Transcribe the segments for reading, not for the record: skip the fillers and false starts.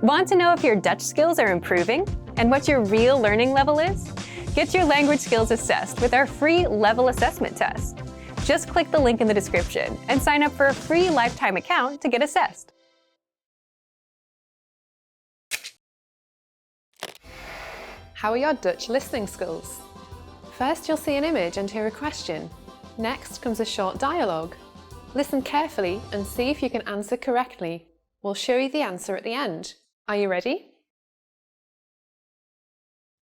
Want to know if your Dutch skills are improving and what your real learning level is? Get your language skills assessed with our free level assessment test. Just click the link in the description and sign up for a free lifetime account to get assessed. How are your Dutch listening skills? First, you'll see an image and hear a question. Next comes a short dialogue. Listen carefully and see if you can answer correctly. We'll show you the answer at the end. Are you ready?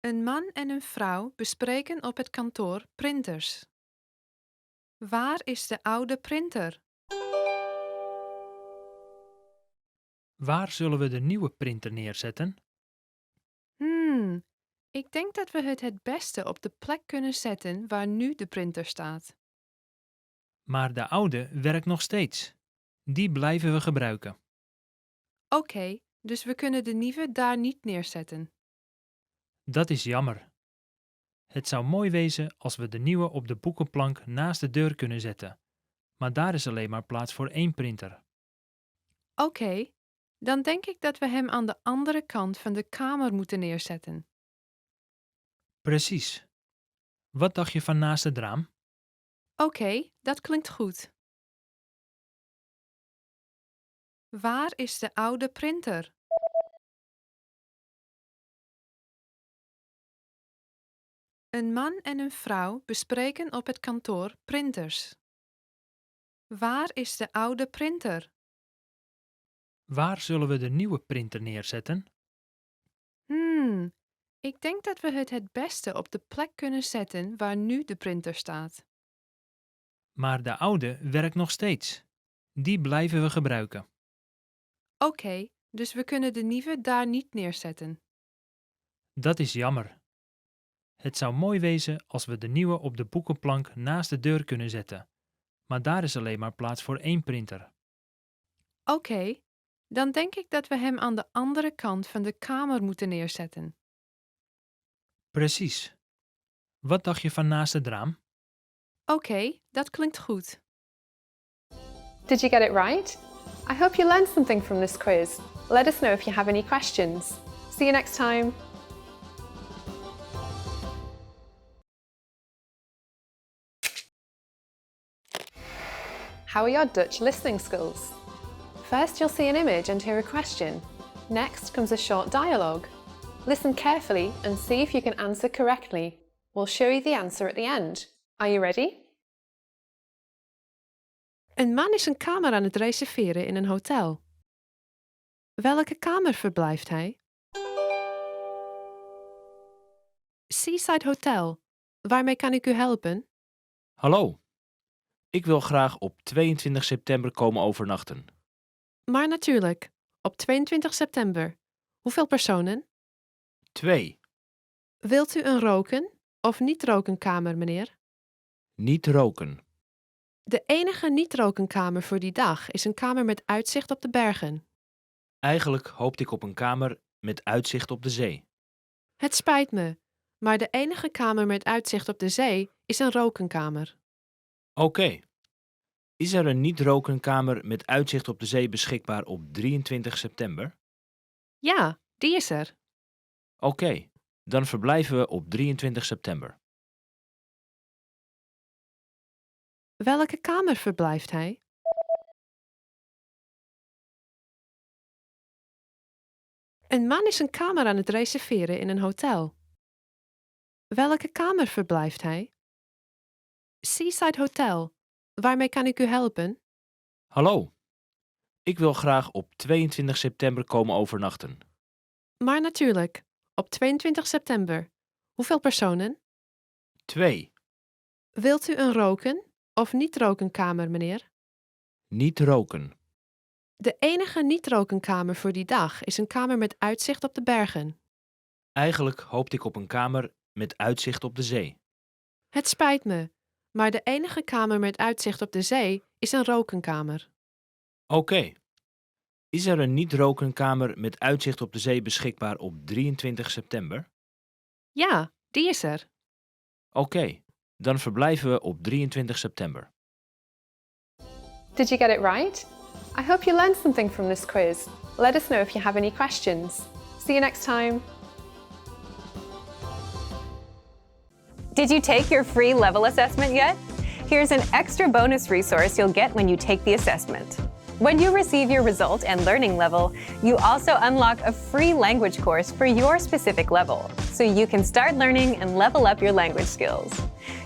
Een man en een vrouw bespreken op het kantoor printers. Waar is de oude printer? Waar zullen we de nieuwe printer neerzetten? Ik denk dat we het beste op de plek kunnen zetten waar nu de printer staat. Maar de oude werkt nog steeds. Die blijven we gebruiken. Oké, dus we kunnen de nieuwe daar niet neerzetten. Dat is jammer. Het zou mooi wezen als we de nieuwe op de boekenplank naast de deur kunnen zetten. Maar daar is alleen maar plaats voor één printer. Oké, dan denk ik dat we hem aan de andere kant van de kamer moeten neerzetten. Precies. Wat dacht je van naast het raam? Oké, dat klinkt goed. Waar is de oude printer? Een man en een vrouw bespreken op het kantoor printers. Waar is de oude printer? Waar zullen we de nieuwe printer neerzetten? Ik denk dat we het beste op de plek kunnen zetten waar nu de printer staat. Maar de oude werkt nog steeds. Die blijven we gebruiken. Oké, dus we kunnen de nieuwe daar niet neerzetten. Dat is jammer. Het zou mooi wezen als we de nieuwe op de boekenplank naast de deur kunnen zetten. Maar daar is alleen maar plaats voor één printer. Oké, dan denk ik dat we hem aan de andere kant van de kamer moeten neerzetten. Precies. Wat dacht je van naast het raam? Oké, dat klinkt goed. Did you get it right? I hope you learned something from this quiz. Let us know if you have any questions. See you next time. How are your Dutch listening skills? First, you'll see an image and hear a question. Next comes a short dialogue. Listen carefully and see if you can answer correctly. We'll show you the answer at the end. Are you ready? Een man is een kamer aan het reserveren in een hotel. Welke kamer verblijft hij? Seaside Hotel. Waarmee kan ik u helpen? Hallo, ik wil graag op 22 september komen overnachten. Maar natuurlijk, op 22 september. Hoeveel personen? 2. Wilt u een roken of niet-roken kamer, meneer? Niet roken. De enige niet-roken kamer voor die dag is een kamer met uitzicht op de bergen. Eigenlijk hoopte ik op een kamer met uitzicht op de zee. Het spijt me, maar de enige kamer met uitzicht op de zee is een rokenkamer. Oké. Is er een niet roken kamer met uitzicht op de zee beschikbaar op 23 september? Ja, die is er. Oké, dan verblijven we op 23 september. Welke kamer verblijft hij? Een man is een kamer aan het reserveren in een hotel. Welke kamer verblijft hij? Seaside Hotel. Waarmee kan ik u helpen? Hallo, ik wil graag op 22 september komen overnachten. Maar natuurlijk, op 22 september. Hoeveel personen? 2. Wilt u een roken of niet-roken kamer, meneer? Niet roken. De enige niet-roken kamer voor die dag is een kamer met uitzicht op de bergen. Eigenlijk hoopte ik op een kamer met uitzicht op de zee. Het spijt me, maar de enige kamer met uitzicht op de zee is een rokenkamer. Oké. Is er een niet roken kamer met uitzicht op de zee beschikbaar op 23 september? Ja, die is er. Oké, dan verblijven we op 23 september. Did you get it right? I hope you learned something from this quiz. Let us know if you have any questions. See you next time! Did you take your free level assessment yet? Here's an extra bonus resource you'll get when you take the assessment. When you receive your result and learning level, you also unlock a free language course for your specific level, so you can start learning and level up your language skills.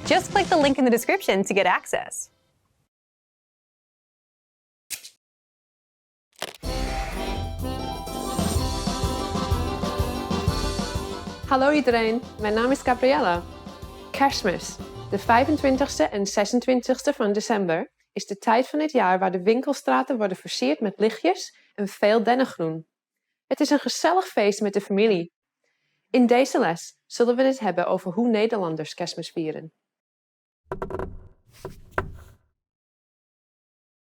Just click the link in the description to get access. Hallo iedereen, mijn naam is Gabriella. Kerstmis, de 25e en 26e van december, is de tijd van het jaar waar de winkelstraten worden versierd met lichtjes en veel dennengroen. Het is een gezellig feest met de familie. In deze les zullen we het hebben over hoe Nederlanders Kerstmis vieren.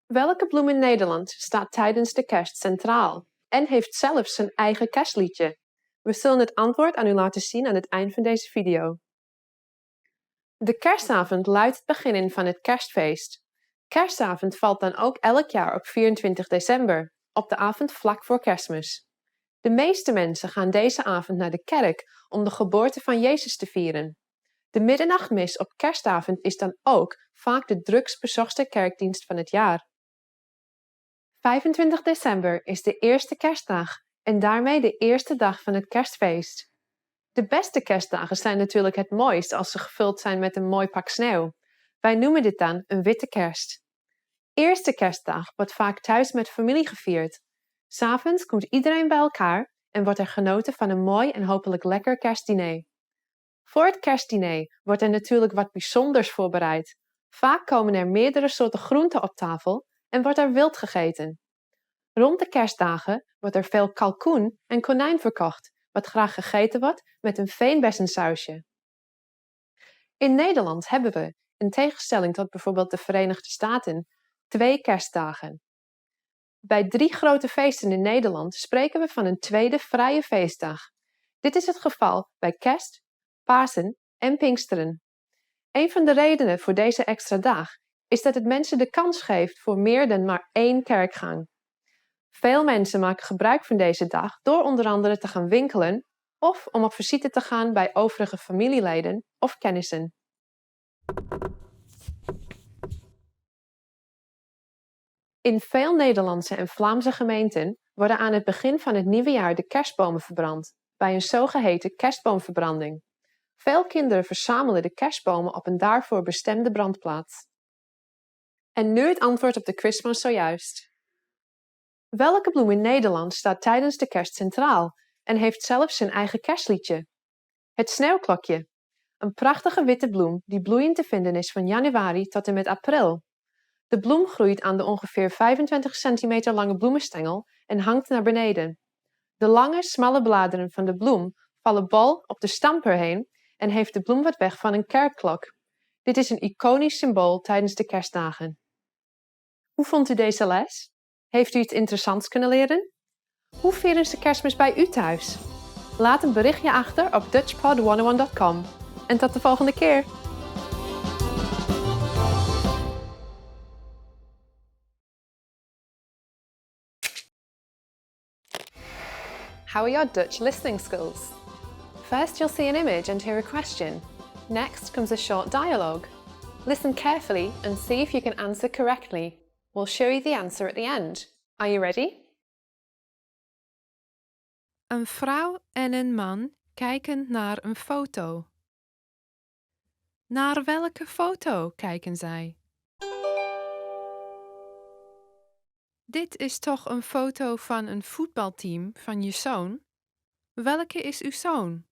Welke bloem in Nederland staat tijdens de kerst centraal en heeft zelfs zijn eigen kerstliedje? We zullen het antwoord aan u laten zien aan het eind van deze video. De kerstavond luidt het begin van het kerstfeest. Kerstavond valt dan ook elk jaar op 24 december, op de avond vlak voor Kerstmis. De meeste mensen gaan deze avond naar de kerk om de geboorte van Jezus te vieren. De middernachtmis op kerstavond is dan ook vaak de drukst bezochte kerkdienst van het jaar. 25 december is de eerste kerstdag en daarmee de eerste dag van het kerstfeest. De beste kerstdagen zijn natuurlijk het mooist als ze gevuld zijn met een mooi pak sneeuw. Wij noemen dit dan een witte kerst. Eerste kerstdag wordt vaak thuis met familie gevierd. 'S Avonds komt iedereen bij elkaar en wordt er genoten van een mooi en hopelijk lekker kerstdiner. Voor het kerstdiner wordt er natuurlijk wat bijzonders voorbereid. Vaak komen er meerdere soorten groenten op tafel en wordt er wild gegeten. Rond de kerstdagen wordt er veel kalkoen en konijn verkocht, wat graag gegeten wordt met een veenbessensausje. In Nederland hebben we, in tegenstelling tot bijvoorbeeld de Verenigde Staten, 2 kerstdagen. Bij 3 grote feesten in Nederland spreken we van een tweede vrije feestdag. Dit is het geval bij Kerst, Pasen en Pinksteren. Een van de redenen voor deze extra dag is dat het mensen de kans geeft voor meer dan maar 1 kerkgang. Veel mensen maken gebruik van deze dag door onder andere te gaan winkelen of om op visite te gaan bij overige familieleden of kennissen. In veel Nederlandse en Vlaamse gemeenten worden aan het begin van het nieuwe jaar de kerstbomen verbrand, bij een zogeheten kerstboomverbranding. Veel kinderen verzamelen de kerstbomen op een daarvoor bestemde brandplaats. En nu het antwoord op de quiz van zojuist. Welke bloem in Nederland staat tijdens de kerst centraal en heeft zelfs zijn eigen kerstliedje? Het sneeuwklokje. Een prachtige witte bloem die bloeiend te vinden is van januari tot en met april. De bloem groeit aan de ongeveer 25 centimeter lange bloemenstengel en hangt naar beneden. De lange, smalle bladeren van de bloem vallen bol op de stamper heen en heeft de bloem wat weg van een kerkklok. Dit is een iconisch symbool tijdens de kerstdagen. Hoe vond u deze les? Heeft u iets interessants kunnen leren? Hoe vieren ze Kerstmis bij u thuis? Laat een berichtje achter op dutchpod101.com. En tot de volgende keer! How are your Dutch listening skills? First, you'll see an image and hear a question. Next comes a short dialogue. Listen carefully and see if you can answer correctly. We'll show you the answer at the end. Are you ready? Een vrouw en een man kijken naar een foto. Naar welke foto kijken zij? Dit is toch een foto van een voetbalteam van je zoon? Welke is uw zoon?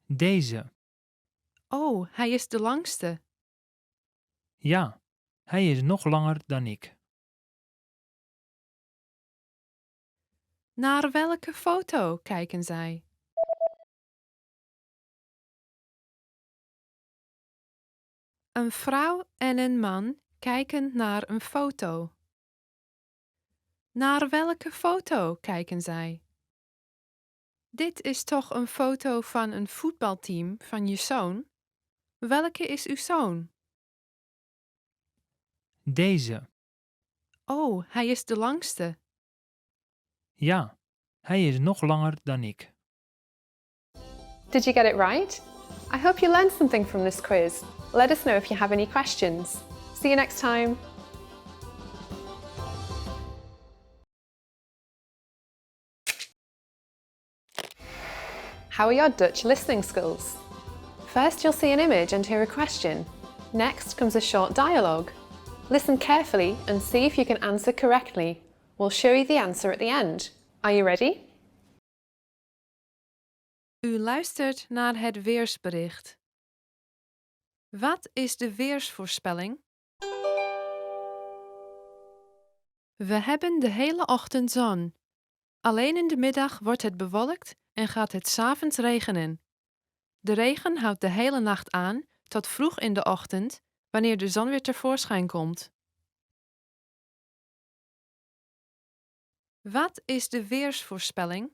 Deze. Oh, hij is de langste. Ja, hij is nog langer dan ik. Naar welke foto kijken zij? Een vrouw en een man kijken naar een foto. Naar welke foto kijken zij? Dit is toch een foto van een voetbalteam van je zoon? Welke is uw zoon? Deze. Oh, hij is de langste. Ja, hij is nog langer dan ik. Did you get it right? I hope you learned something from this quiz. Let us know if you have any questions. See you next time. How are your Dutch listening skills? First, you'll see an image and hear a question. Next comes a short dialogue. Listen carefully and see if you can answer correctly. We'll show you the answer at the end. Are you ready? U luistert naar het weersbericht. Wat is de weersvoorspelling? We hebben de hele ochtend zon. Alleen in de middag wordt het bewolkt en gaat het 's avonds regenen. De regen houdt de hele nacht aan tot vroeg in de ochtend, wanneer de zon weer tevoorschijn komt. Wat is de weersvoorspelling?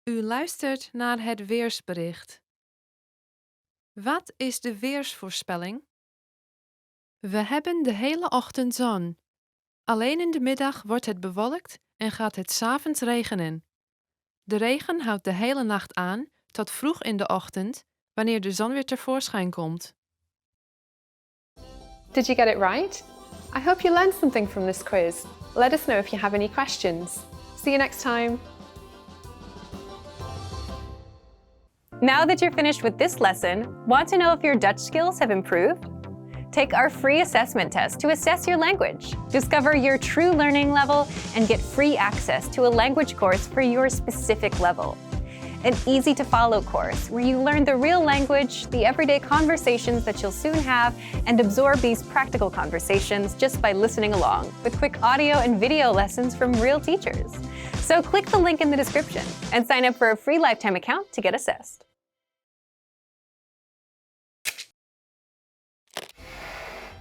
U luistert naar het weersbericht. Wat is de weersvoorspelling? We hebben de hele ochtend zon. Alleen in de middag wordt het bewolkt en gaat het 's avonds regenen. De regen houdt de hele nacht aan tot vroeg in de ochtend, wanneer de zon weer tevoorschijn komt. Did you get it right? I hope you learned something from this quiz. Let us know if you have any questions. See you next time. Now that you're finished with this lesson, want to know if your Dutch skills have improved? Take our free assessment test to assess your language, discover your true learning level, and get free access to a language course for your specific level. An easy-to-follow course where you learn the real language, the everyday conversations that you'll soon have, and absorb these practical conversations just by listening along, with quick audio and video lessons from real teachers. So click the link in the description and sign up for a free lifetime account to get assessed.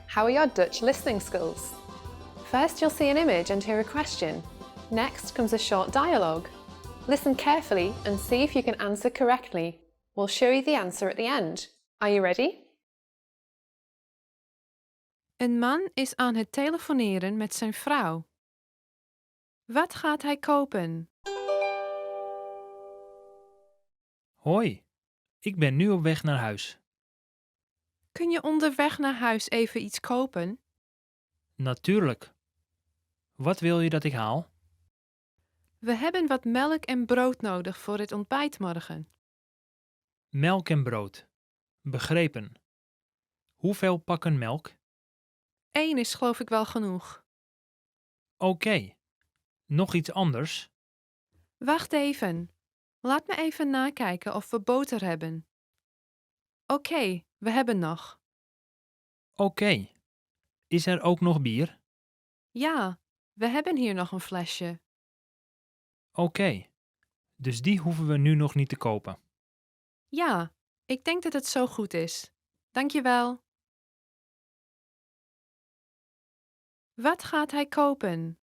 How are your Dutch listening skills? First, you'll see an image and hear a question. Next comes a short dialogue. Listen carefully and see if you can answer correctly. We'll show you the answer at the end. Are you ready? Een man is aan het telefoneren met zijn vrouw. Wat gaat hij kopen? Hoi, ik ben nu op weg naar huis. Kun je onderweg naar huis even iets kopen? Natuurlijk. Wat wil je dat ik haal? We hebben wat melk en brood nodig voor het ontbijt morgen. Melk en brood. Begrepen. Hoeveel pakken melk? 1 is geloof ik wel genoeg. Oké. Nog iets anders? Wacht even. Laat me even nakijken of we boter hebben. Oké, we hebben nog. Oké. Is er ook nog bier? Ja, we hebben hier nog een flesje. Oké. Dus die hoeven we nu nog niet te kopen. Ja, ik denk dat het zo goed is. Dank je wel. Wat gaat hij kopen?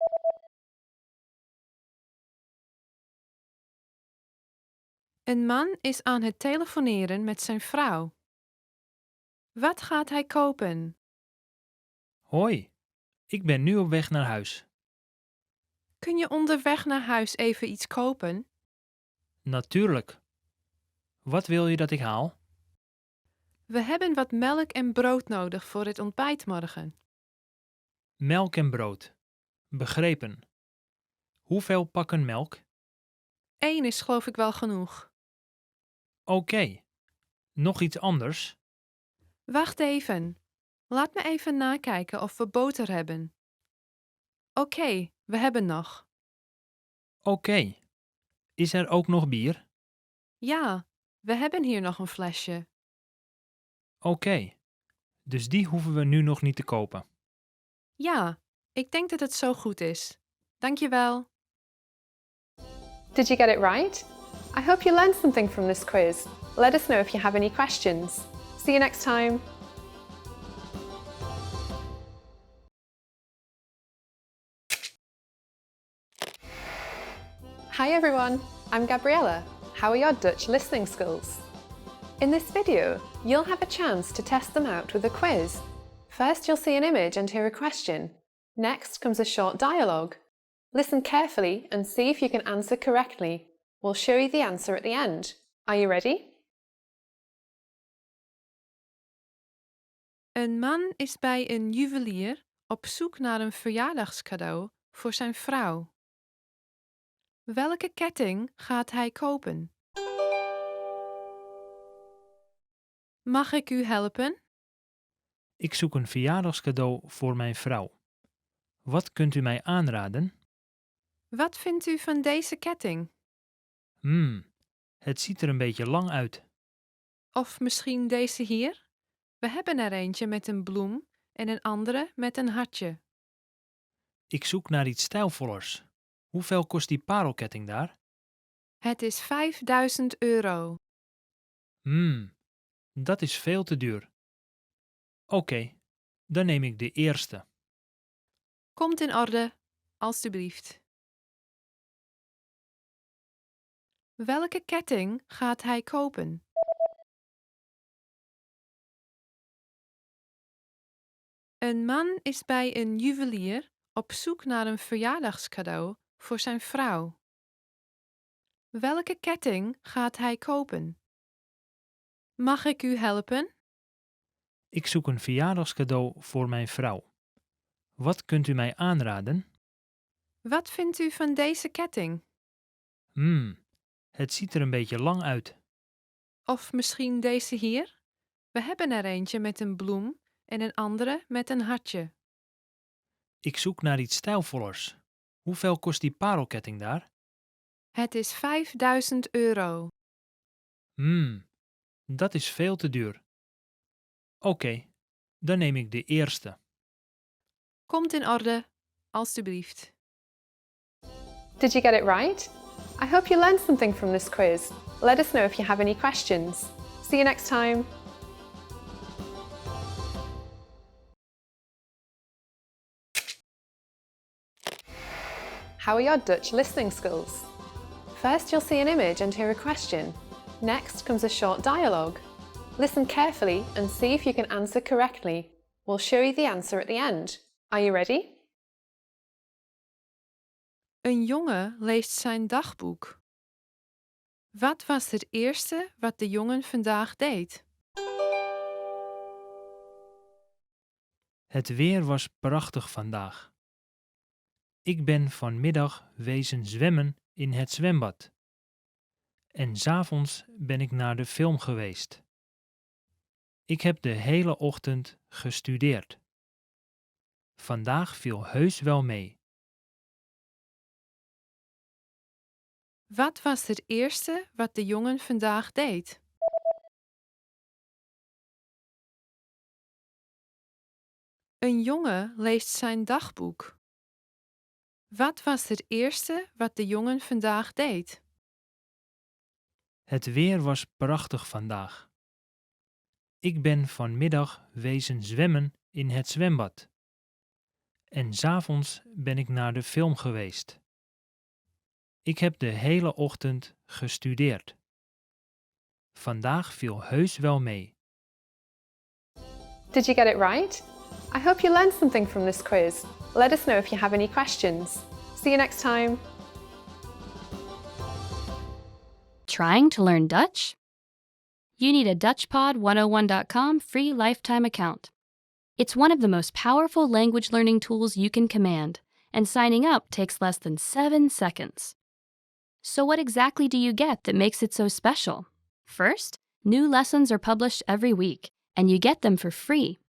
Een man is aan het telefoneren met zijn vrouw. Wat gaat hij kopen? Hoi, ik ben nu op weg naar huis. Kun je onderweg naar huis even iets kopen? Natuurlijk. Wat wil je dat ik haal? We hebben wat melk en brood nodig voor het ontbijt morgen. Melk en brood. Begrepen. Hoeveel pakken melk? 1 is geloof ik wel genoeg. Oké. Nog iets anders? Wacht even. Laat me even nakijken of we boter hebben. Oké, we hebben nog. Oké. Is er ook nog bier? Ja, we hebben hier nog een flesje. Oké. Dus die hoeven we nu nog niet te kopen. Ja, ik denk dat het zo goed is. Dank je wel. Did you get it right? I hope you learned something from this quiz. Let us know if you have any questions. See you next time. Hi everyone, I'm Gabriella. How are your Dutch listening skills? In this video, you'll have a chance to test them out with a quiz. First, you'll see an image and hear a question. Next comes a short dialogue. Listen carefully and see if you can answer correctly. We'll show you the answer at the end. Are you ready? Een man is bij een juwelier op zoek naar een verjaardagscadeau voor zijn vrouw. Welke ketting gaat hij kopen? Mag ik u helpen? Ik zoek een verjaardagscadeau voor mijn vrouw. Wat kunt u mij aanraden? Wat vindt u van deze ketting? Het ziet er een beetje lang uit. Of misschien deze hier? We hebben er eentje met een bloem en een andere met een hartje. Ik zoek naar iets stijlvollers. Hoeveel kost die parelketting daar? Het is €5.000. Dat is veel te duur. Oké, dan neem ik de eerste. Komt in orde, alstublieft. Welke ketting gaat hij kopen? Een man is bij een juwelier op zoek naar een verjaardagscadeau voor zijn vrouw. Welke ketting gaat hij kopen? Mag ik u helpen? Ik zoek een verjaardagscadeau voor mijn vrouw. Wat kunt u mij aanraden? Wat vindt u van deze ketting? Het ziet er een beetje lang uit. Of misschien deze hier? We hebben er eentje met een bloem en een andere met een hartje. Ik zoek naar iets stijlvollers. Hoeveel kost die parelketting daar? Het is €5.000. Dat is veel te duur. Oké, dan neem ik de eerste. Komt in orde, alstublieft. Did you get it right? I hope you learned something from this quiz. Let us know if you have any questions. See you next time. How are your Dutch listening skills? First, you'll see an image and hear a question. Next comes a short dialogue. Listen carefully and see if you can answer correctly. We'll show you the answer at the end. Are you ready? Een jongen leest zijn dagboek. Wat was het eerste wat de jongen vandaag deed? Het weer was prachtig vandaag. Ik ben vanmiddag wezen zwemmen in het zwembad. En 's avonds ben ik naar de film geweest. Ik heb de hele ochtend gestudeerd. Vandaag viel heus wel mee. Wat was het eerste wat de jongen vandaag deed? Een jongen leest zijn dagboek. Wat was het eerste wat de jongen vandaag deed? Het weer was prachtig vandaag. Ik ben vanmiddag wezen zwemmen in het zwembad. En 's avonds ben ik naar de film geweest. Ik heb de hele ochtend gestudeerd. Vandaag viel heus wel mee. Did you get it right? I hope you learned something from this quiz. Let us know if you have any questions. See you next time. Trying to learn Dutch? You need a DutchPod101.com free lifetime account. It's one of the most powerful language learning tools you can command, and signing up takes less than 7 seconds. So what exactly do you get that makes it so special? First, new lessons are published every week, and you get them for free.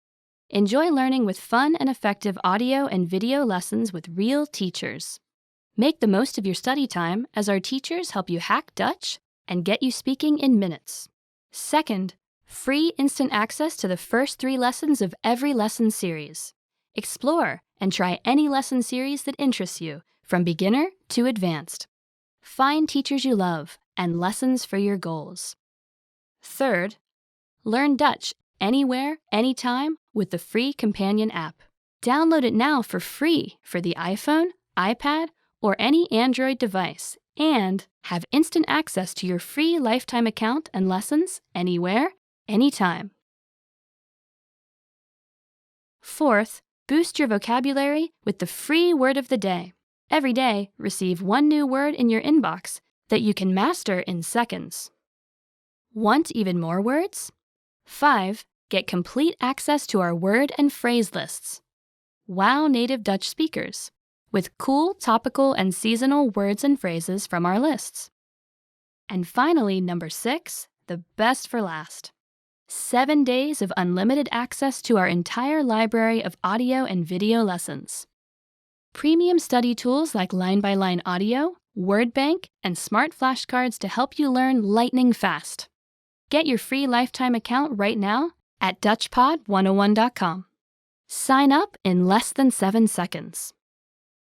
Enjoy learning with fun and effective audio and video lessons with real teachers. Make the most of your study time as our teachers help you hack Dutch and get you speaking in minutes. Second, free instant access to the first 3 lessons of every lesson series. Explore and try any lesson series that interests you, from beginner to advanced. Find teachers you love and lessons for your goals. Third, learn Dutch anywhere, anytime with the free companion app. Download it now for free for the iPhone, iPad, or any Android device, and have instant access to your free lifetime account and lessons anywhere, anytime. Fourth, boost your vocabulary with the free word of the day. Every day, receive one new word in your inbox that you can master in seconds. Want even more words? 5. Get complete access to our word and phrase lists. Wow native Dutch speakers with cool, topical, and seasonal words and phrases from our lists. And finally, number 6, the best for last. 7 days of unlimited access to our entire library of audio and video lessons. Premium study tools like line-by-line audio, word bank, and smart flashcards to help you learn lightning fast. Get your free lifetime account right now at DutchPod101.com. Sign up in less than 7 seconds.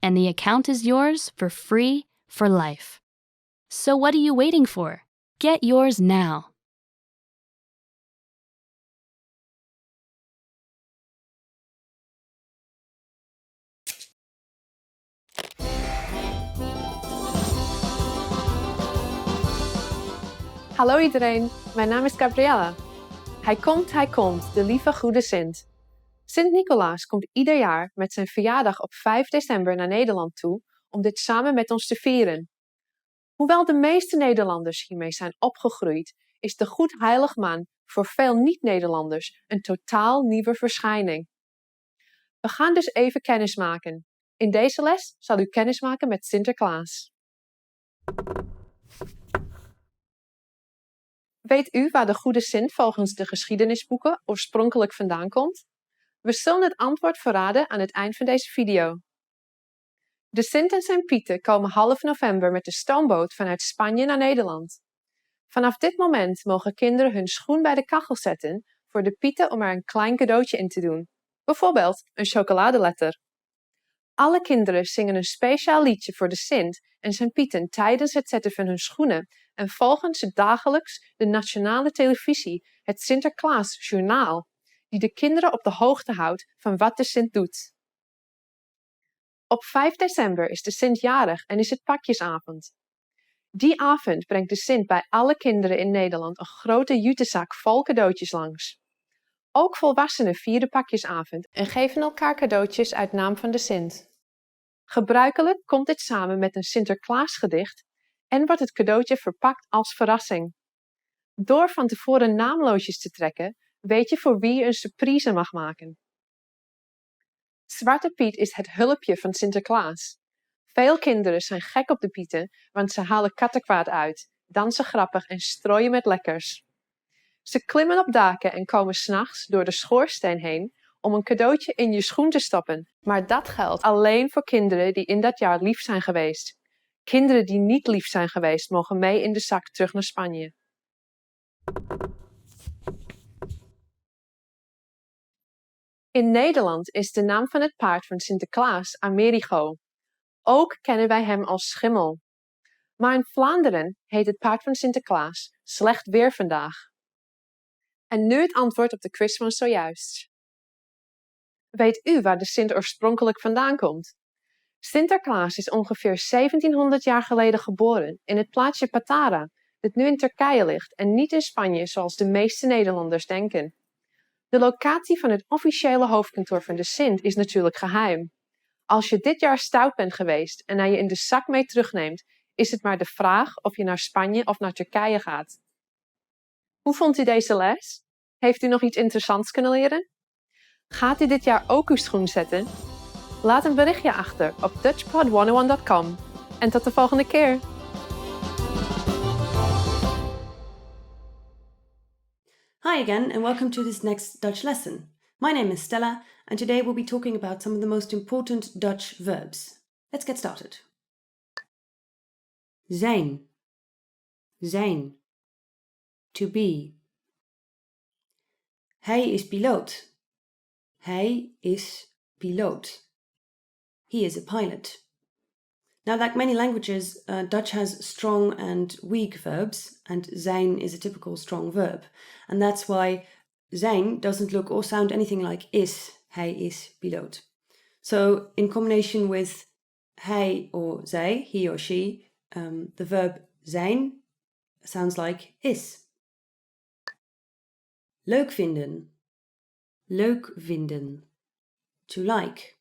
And the account is yours for free for life. So what are you waiting for? Get yours now. Hallo iedereen, mijn naam is Gabriella. Hij komt, de lieve goede Sint. Sint-Nicolaas komt ieder jaar met zijn verjaardag op 5 december naar Nederland toe om dit samen met ons te vieren. Hoewel de meeste Nederlanders hiermee zijn opgegroeid, is de Goedheiligman voor veel niet-Nederlanders een totaal nieuwe verschijning. We gaan dus even kennismaken. In deze les zal u kennismaken met Sinterklaas. Weet u waar de goede Sint volgens de geschiedenisboeken oorspronkelijk vandaan komt? We zullen het antwoord verraden aan het eind van deze video. De Sint en zijn Pieten komen half november met de stoomboot vanuit Spanje naar Nederland. Vanaf dit moment mogen kinderen hun schoen bij de kachel zetten voor de Pieten om er een klein cadeautje in te doen. Bijvoorbeeld een chocoladeletter. Alle kinderen zingen een speciaal liedje voor de Sint en zijn Pieten tijdens het zetten van hun schoenen en volgen ze dagelijks de nationale televisie, het Sinterklaasjournaal, die de kinderen op de hoogte houdt van wat de Sint doet. Op 5 december is de Sint jarig en is het pakjesavond. Die avond brengt de Sint bij alle kinderen in Nederland een grote jutezak vol cadeautjes langs. Ook volwassenen vieren pakjesavond en geven elkaar cadeautjes uit naam van de Sint. Gebruikelijk komt dit samen met een Sinterklaasgedicht en wordt het cadeautje verpakt als verrassing. Door van tevoren naamloosjes te trekken, weet je voor wie je een surprise mag maken. Zwarte Piet is het hulpje van Sinterklaas. Veel kinderen zijn gek op de Pieten, want ze halen kattenkwaad uit, dansen grappig en strooien met lekkers. Ze klimmen op daken en komen 's nachts door de schoorsteen heen om een cadeautje in je schoen te stoppen. Maar dat geldt alleen voor kinderen die in dat jaar lief zijn geweest. Kinderen die niet lief zijn geweest mogen mee in de zak terug naar Spanje. In Nederland is de naam van het paard van Sinterklaas Amerigo. Ook kennen wij hem als schimmel. Maar in Vlaanderen heet het paard van Sinterklaas slecht weer vandaag. En nu het antwoord op de quiz van zojuist. Weet u waar de Sint oorspronkelijk vandaan komt? Sinterklaas is ongeveer 1700 jaar geleden geboren in het plaatsje Patara, dat nu in Turkije ligt en niet in Spanje zoals de meeste Nederlanders denken. De locatie van het officiële hoofdkantoor van de Sint is natuurlijk geheim. Als je dit jaar stout bent geweest en hij je in de zak mee terugneemt, is het maar de vraag of je naar Spanje of naar Turkije gaat. Hoe vond u deze les? Heeft u nog iets interessants kunnen leren? Gaat u dit jaar ook uw schoen zetten? Laat een berichtje achter op DutchPod101.com. En tot de volgende keer! Hi again, and welcome to this next Dutch lesson. My name is Stella, and today we'll be talking about some of the most important Dutch verbs. Let's get started. Zijn. Zijn. To be. Hij is piloot. Hij is piloot. He is a pilot. Now, like many languages, Dutch has strong and weak verbs, and zijn is a typical strong verb. And that's why zijn doesn't look or sound anything like is. Hij is piloot. So, in combination with hij or zij, he or she, the verb zijn sounds like is. Leuk vinden. Leuk vinden. to like.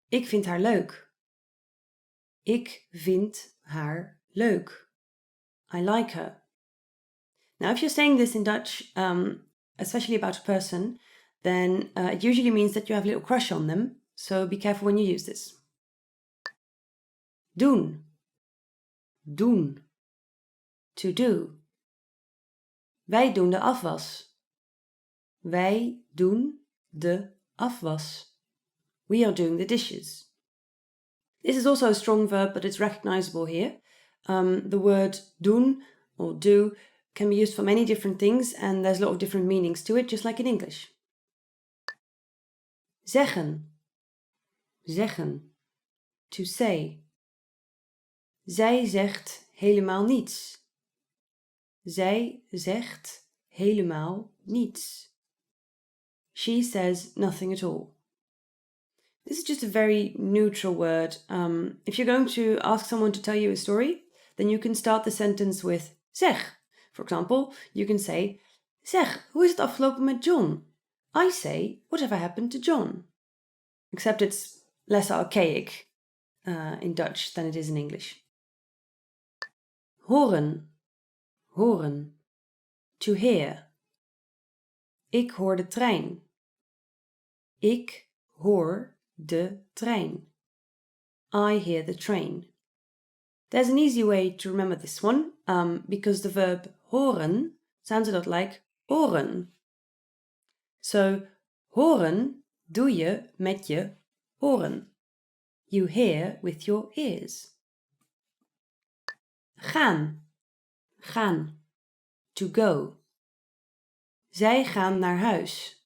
Ik vind haar leuk. Ik vind haar leuk. I like her. Now, if you're saying this in Dutch, especially about a person, then it usually means that you have a little crush on them. So be careful when you use this. Doen. Doen. To do. Wij doen de afwas. Wij doen de afwas. We are doing the dishes. This is also a strong verb, but it's recognizable here. The word doen or do can be used for many different things, and there's a lot of different meanings to it, just like in English. Zeggen. Zeggen. To say. Zij zegt helemaal niets. Zij zegt helemaal niets. She says nothing at all. This is just a very neutral word. If you're going to ask someone to tell you a story, then you can start the sentence with zeg. For example, you can say, zeg, hoe is het afgelopen met John? I say, whatever happened to John? Except it's less archaic in Dutch than it is in English. Horen. Horen. To hear. Ik hoor de trein. Ik hoor de trein. I hear the train. There's an easy way to remember this one, because the verb horen sounds a lot like oren. So, horen doe je met je oren. You hear with your ears. Gaan. Gaan. To go. Zij gaan naar huis.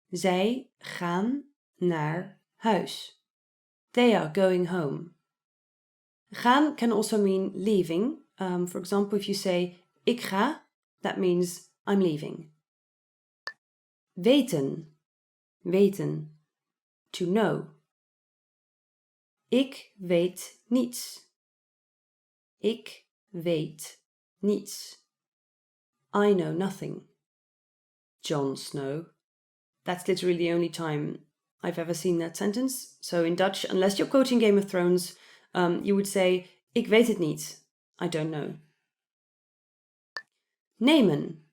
Zij gaan naar huis. They are going home. Gaan can also mean leaving. For example, if you say ik ga, that means I'm leaving. Weten. Weten. To know. Ik weet niets. Ik weet niets. I know nothing. Jon Snow. That's literally the only time I've ever seen that sentence. So in Dutch, unless you're quoting Game of Thrones, you would say, ik weet het niet. I don't know. Nemen.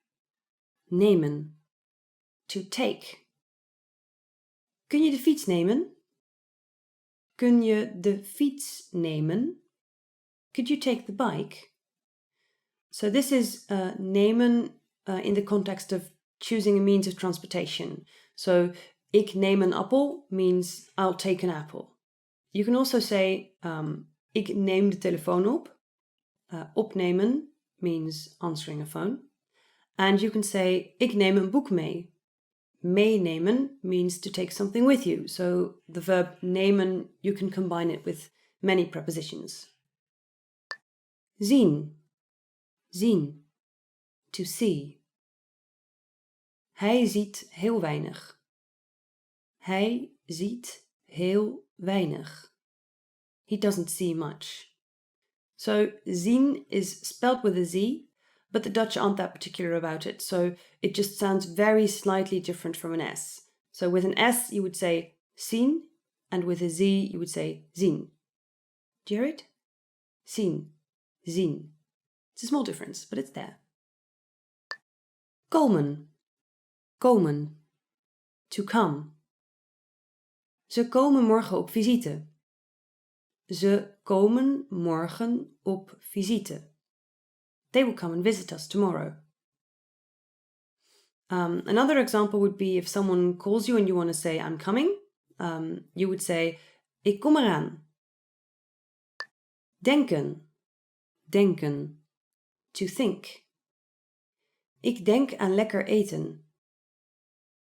Nemen. To take. Kun je de fiets nemen? Kun je de fiets nemen? Could you take the bike? So this is nemen in the context of choosing a means of transportation. So, ik neem een appel means I'll take an apple. You can also say, ik neem de telefoon op. Opnemen means answering a phone. And you can say, ik neem een boek mee. Meenemen means to take something with you. So the verb nemen, you can combine it with many prepositions. Zien. Zien. To see. Hij ziet heel weinig. Hij ziet heel weinig. He doesn't see much. So, zien is spelled with a Z, but the Dutch aren't that particular about it, so it just sounds very slightly different from an S. So with an S, you would say zien, and with a Z, you would say zien. Do you hear it? Zien. Zien. It's a small difference, but it's there. Komen. Komen. To come. Ze komen morgen op visite. Ze komen morgen op visite. They will come and visit us tomorrow. Another example would be if someone calls you and you want to say, I'm coming, you would say, ik kom eraan. Denken. Denken. To think. Ik denk aan lekker eten.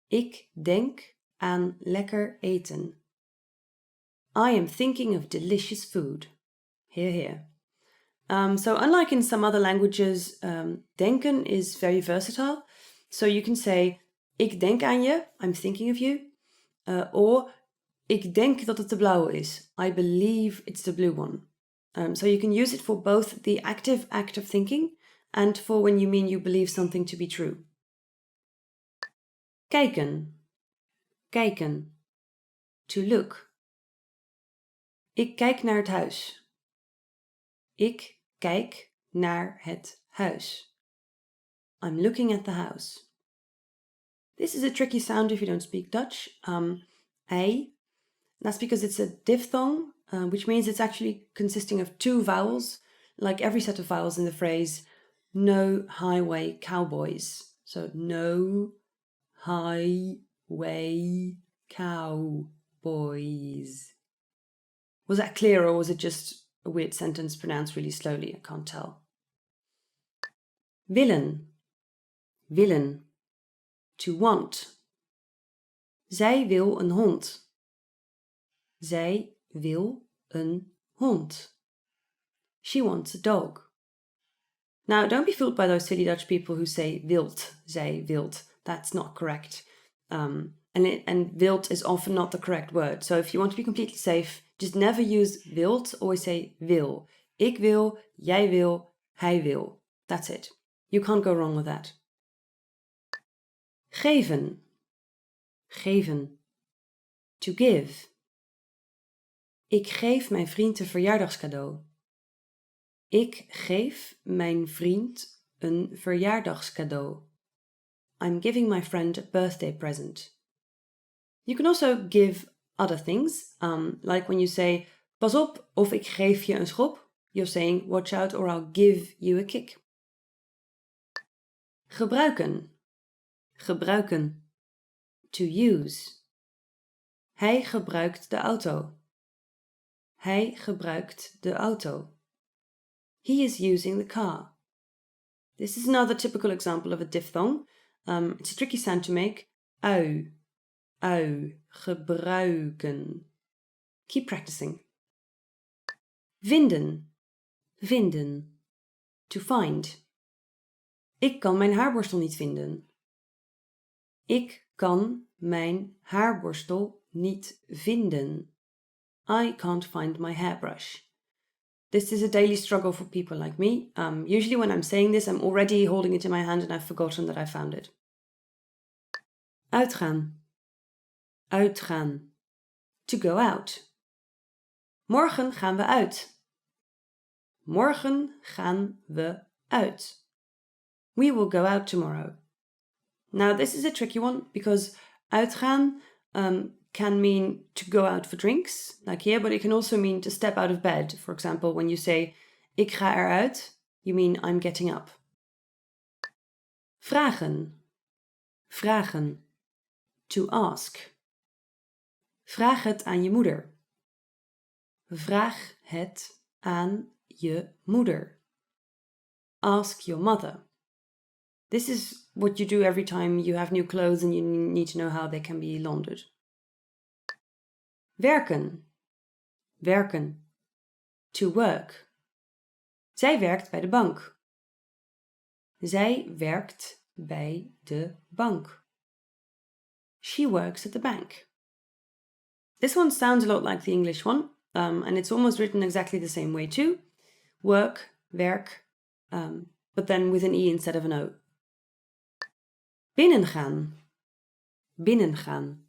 Ik denk aan lekker eten. I am thinking of delicious food. Hear, hear. So unlike in some other languages, denken is very versatile. So you can say, ik denk aan je, I'm thinking of you. Or, ik denk dat het de blauwe is. I believe it's the blue one. So you can use it for both the active act of thinking and for when you mean you believe something to be true. Kijken. Kijken. to look. Ik kijk naar het huis. Ik kijk naar het huis. I'm looking at the house. This is a tricky sound if you don't speak Dutch. A. That's because it's a diphthong, which means it's actually consisting of two vowels, like every set of vowels in the phrase, no highway cowboys. So, no highway cowboys. Was that clear, or was it just a weird sentence pronounced really slowly? I can't tell. Willen. Willen. To want. Zij wil een hond. Zij wil een hond. She wants a dog. Now, don't be fooled by those silly Dutch people who say wilt, zij wilt. That's not correct. And wilt is often not the correct word. So if you want to be completely safe, just never use wilt, always say wil. Ik wil, jij wil, hij wil. That's it. You can't go wrong with that. Geven. Geven. To give. Ik geef mijn vriend een verjaardagscadeau. Ik geef mijn vriend een verjaardagscadeau. I'm giving my friend a birthday present. You can also give other things, like when you say, pas op of ik geef je een schop. You're saying, watch out or I'll give you a kick. Gebruiken. Gebruiken. To use. Hij gebruikt de auto. Hij gebruikt de auto. He is using the car. This is another typical example of a diphthong. It's a tricky sound to make. Ui. Ui. Gebruiken. Keep practicing. Vinden. Vinden. To find. Ik kan mijn haarborstel niet vinden. Ik kan mijn haarborstel niet vinden. I can't find my hairbrush. This is a daily struggle for people like me. Usually when I'm saying this, I'm already holding it in my hand and I've forgotten that I found it. Uitgaan. Uitgaan. To go out. Morgen gaan we uit. Morgen gaan we uit. We will go out tomorrow. Now this is a tricky one because uitgaan can mean to go out for drinks, like here, but it can also mean to step out of bed. For example, when you say, ik ga eruit, you mean I'm getting up. Vragen. Vragen. To ask. Vraag het aan je moeder. Vraag het aan je moeder. Ask your mother. This is what you do every time you have new clothes and you need to know how they can be laundered. Werken. Werken. To work. Zij werkt bij de bank. Zij werkt bij de bank. She works at the bank. This one sounds a lot like the English one, and it's almost written exactly the same way too. Work, werk, but then with an E instead of an O. Binnengaan. Binnengaan.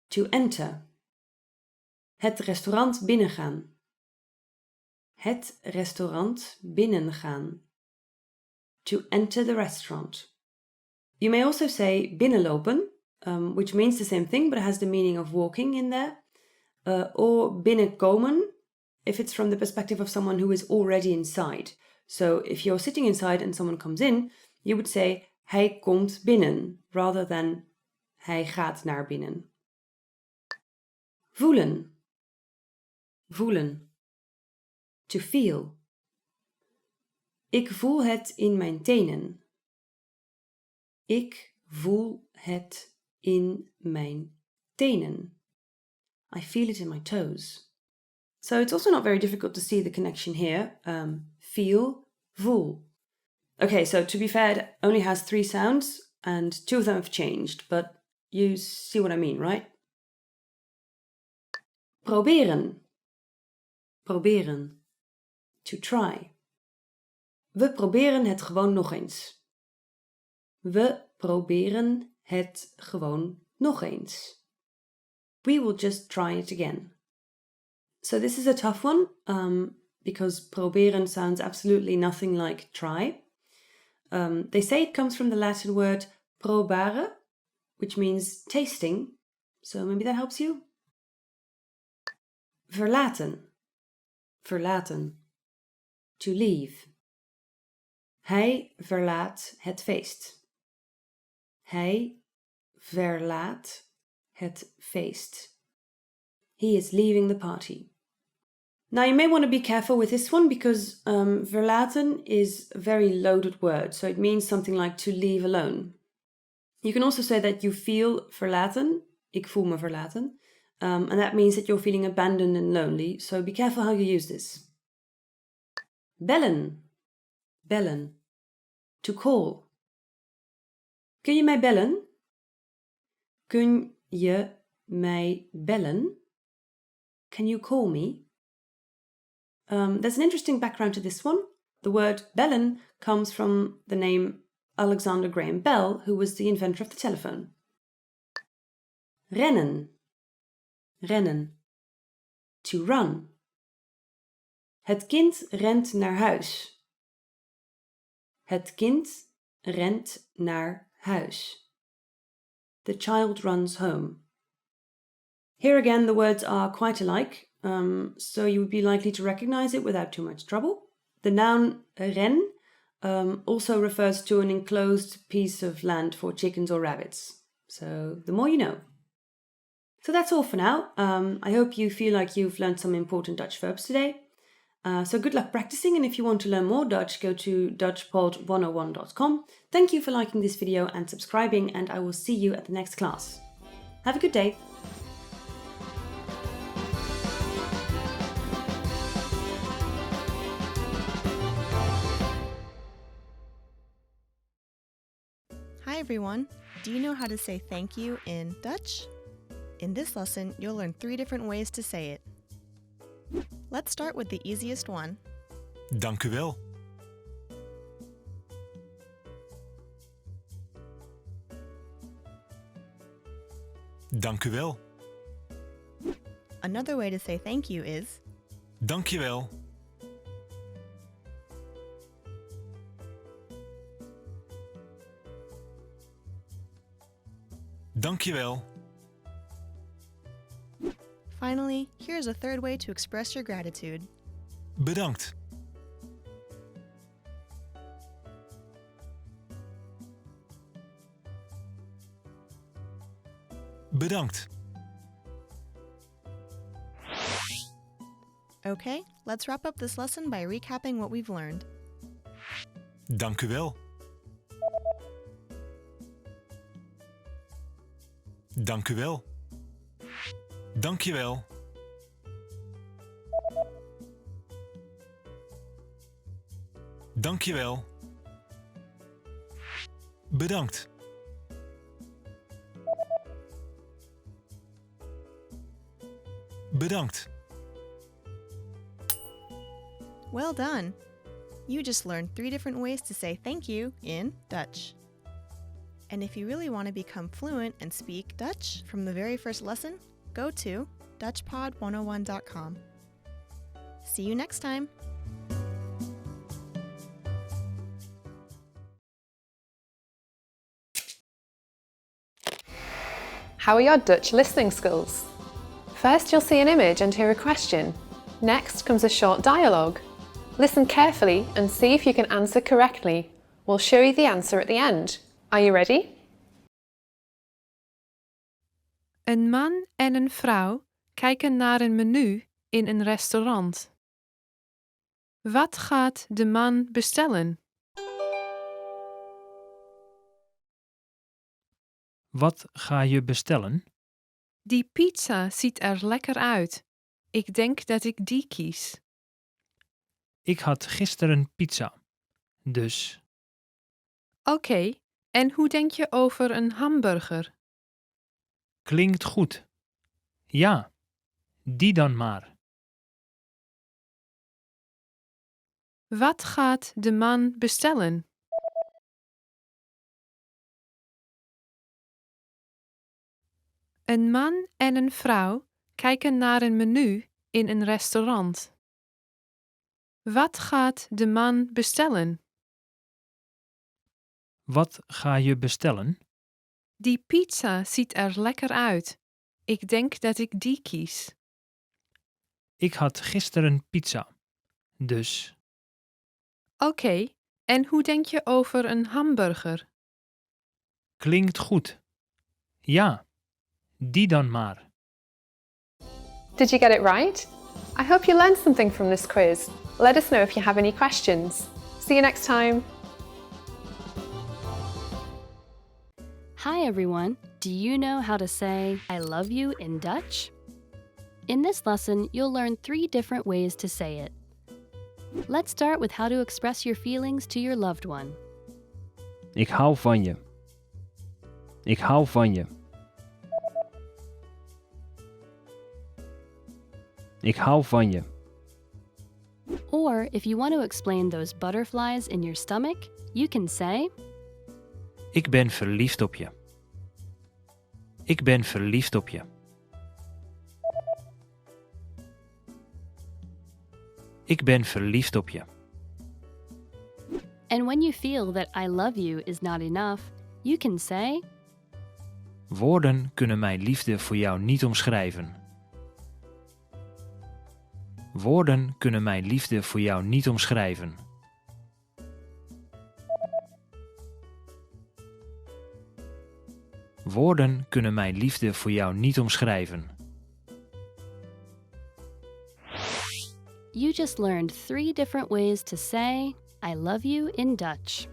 To enter. Het restaurant binnengaan. Het restaurant binnengaan. To enter the restaurant. You may also say binnenlopen, which means the same thing but has the meaning of walking in there. Or binnenkomen, if it's from the perspective of someone who is already inside. So if you're sitting inside and someone comes in, you would say hij komt binnen, rather than hij gaat naar binnen. Voelen. Voelen. To feel. Ik voel het in mijn tenen. Ik voel het in mijn tenen. I feel it in my toes. So it's also not very difficult to see the connection here. Feel, voel. Okay, so to be fair, it only has 3 sounds, and 2 of them have changed, but you see what I mean, right? Proberen. Proberen. To try. We proberen het gewoon nog eens. We proberen het gewoon nog eens. we will just try it again. So this is a tough one because proberen sounds absolutely nothing like try. They say it comes from the Latin word probare, which means tasting. So maybe that helps you. Verlaten. Verlaten. To leave. Hij verlaat het feest. Hij verlaat het feest. He is leaving the party. Now you may want to be careful with this one because verlaten is a very loaded word. So it means something like to leave alone. You can also say that you feel verlaten. Ik voel me verlaten. And that means that you're feeling abandoned and lonely. So be careful how you use this. Bellen. Bellen. To call. Kun je mij bellen? Kun je mij bellen? Can you call me? There's an interesting background to this one. The word bellen comes from the name Alexander Graham Bell, who was the inventor of the telephone. Rennen. Rennen. To run. Het kind rent naar huis. Het kind rent naar huis. The child runs home. Here again, the words are quite alike, so you would be likely to recognize it without too much trouble. The noun ren also refers to an enclosed piece of land for chickens or rabbits. So the more you know. So that's all for now. I hope you feel like you've learned some important Dutch verbs today. So good luck practicing, and if you want to learn more Dutch, go to dutchpod101.com. Thank you for liking this video and subscribing, and I will see you at the next class. Have a good day. Hi everyone! Do you know how to say thank you in Dutch? In this lesson, you'll learn 3 different ways to say it. Let's start with the easiest one. Dank u wel. Dank u wel. Another way to say thank you is Dank je wel. Dank je wel. Finally, here's a third way to express your gratitude. Bedankt. Bedankt. Okay, let's wrap up this lesson by recapping what we've learned. Dank u wel. Dank u wel. Dank je wel. Dank je wel. Bedankt. Bedankt. Well done! You just learned 3 different ways to say thank you in Dutch. And if you really want to become fluent and speak Dutch from the very first lesson, go to dutchpod101.com. See you next time! How are your Dutch listening skills? First, you'll see an image and hear a question. Next comes a short dialogue. Listen carefully and see if you can answer correctly. We'll show you the answer at the end. Are you ready? Een man en een vrouw kijken naar een menu in een restaurant. Wat gaat de man bestellen? Wat ga je bestellen? Die pizza ziet er lekker uit. Ik denk dat ik die kies. Ik had gisteren pizza. Dus Oké, en hoe denk je over een hamburger? klinkt goed. Ja, die dan maar. Wat gaat de man bestellen? Een man en een vrouw kijken naar een menu in een restaurant. Wat gaat de man bestellen? Wat ga je bestellen? Die pizza ziet er lekker uit. Ik denk dat ik die kies. Ik had gisteren pizza. Dus Oké, en hoe denk je over een hamburger? klinkt goed. Ja, die dan maar. Did you get it right? I hope you learned something from this quiz. Let us know if you have any questions. See you next time. Hi everyone! Do you know how to say I love you in Dutch? In this lesson, you'll learn 3 different ways to say it. Let's start with how to express your feelings to your loved one. Ik hou van je. Ik hou van je. Ik hou van je. Or if you want to explain those butterflies in your stomach, you can say Ik ben verliefd op je. Ik ben verliefd op je. Ik ben verliefd op je. And when you feel that I love you is not enough, you can say Woorden kunnen mijn liefde voor jou niet omschrijven. Woorden kunnen mijn liefde voor jou niet omschrijven. Woorden kunnen mijn liefde voor jou niet omschrijven. You just learned 3 different ways to say I love you in Dutch.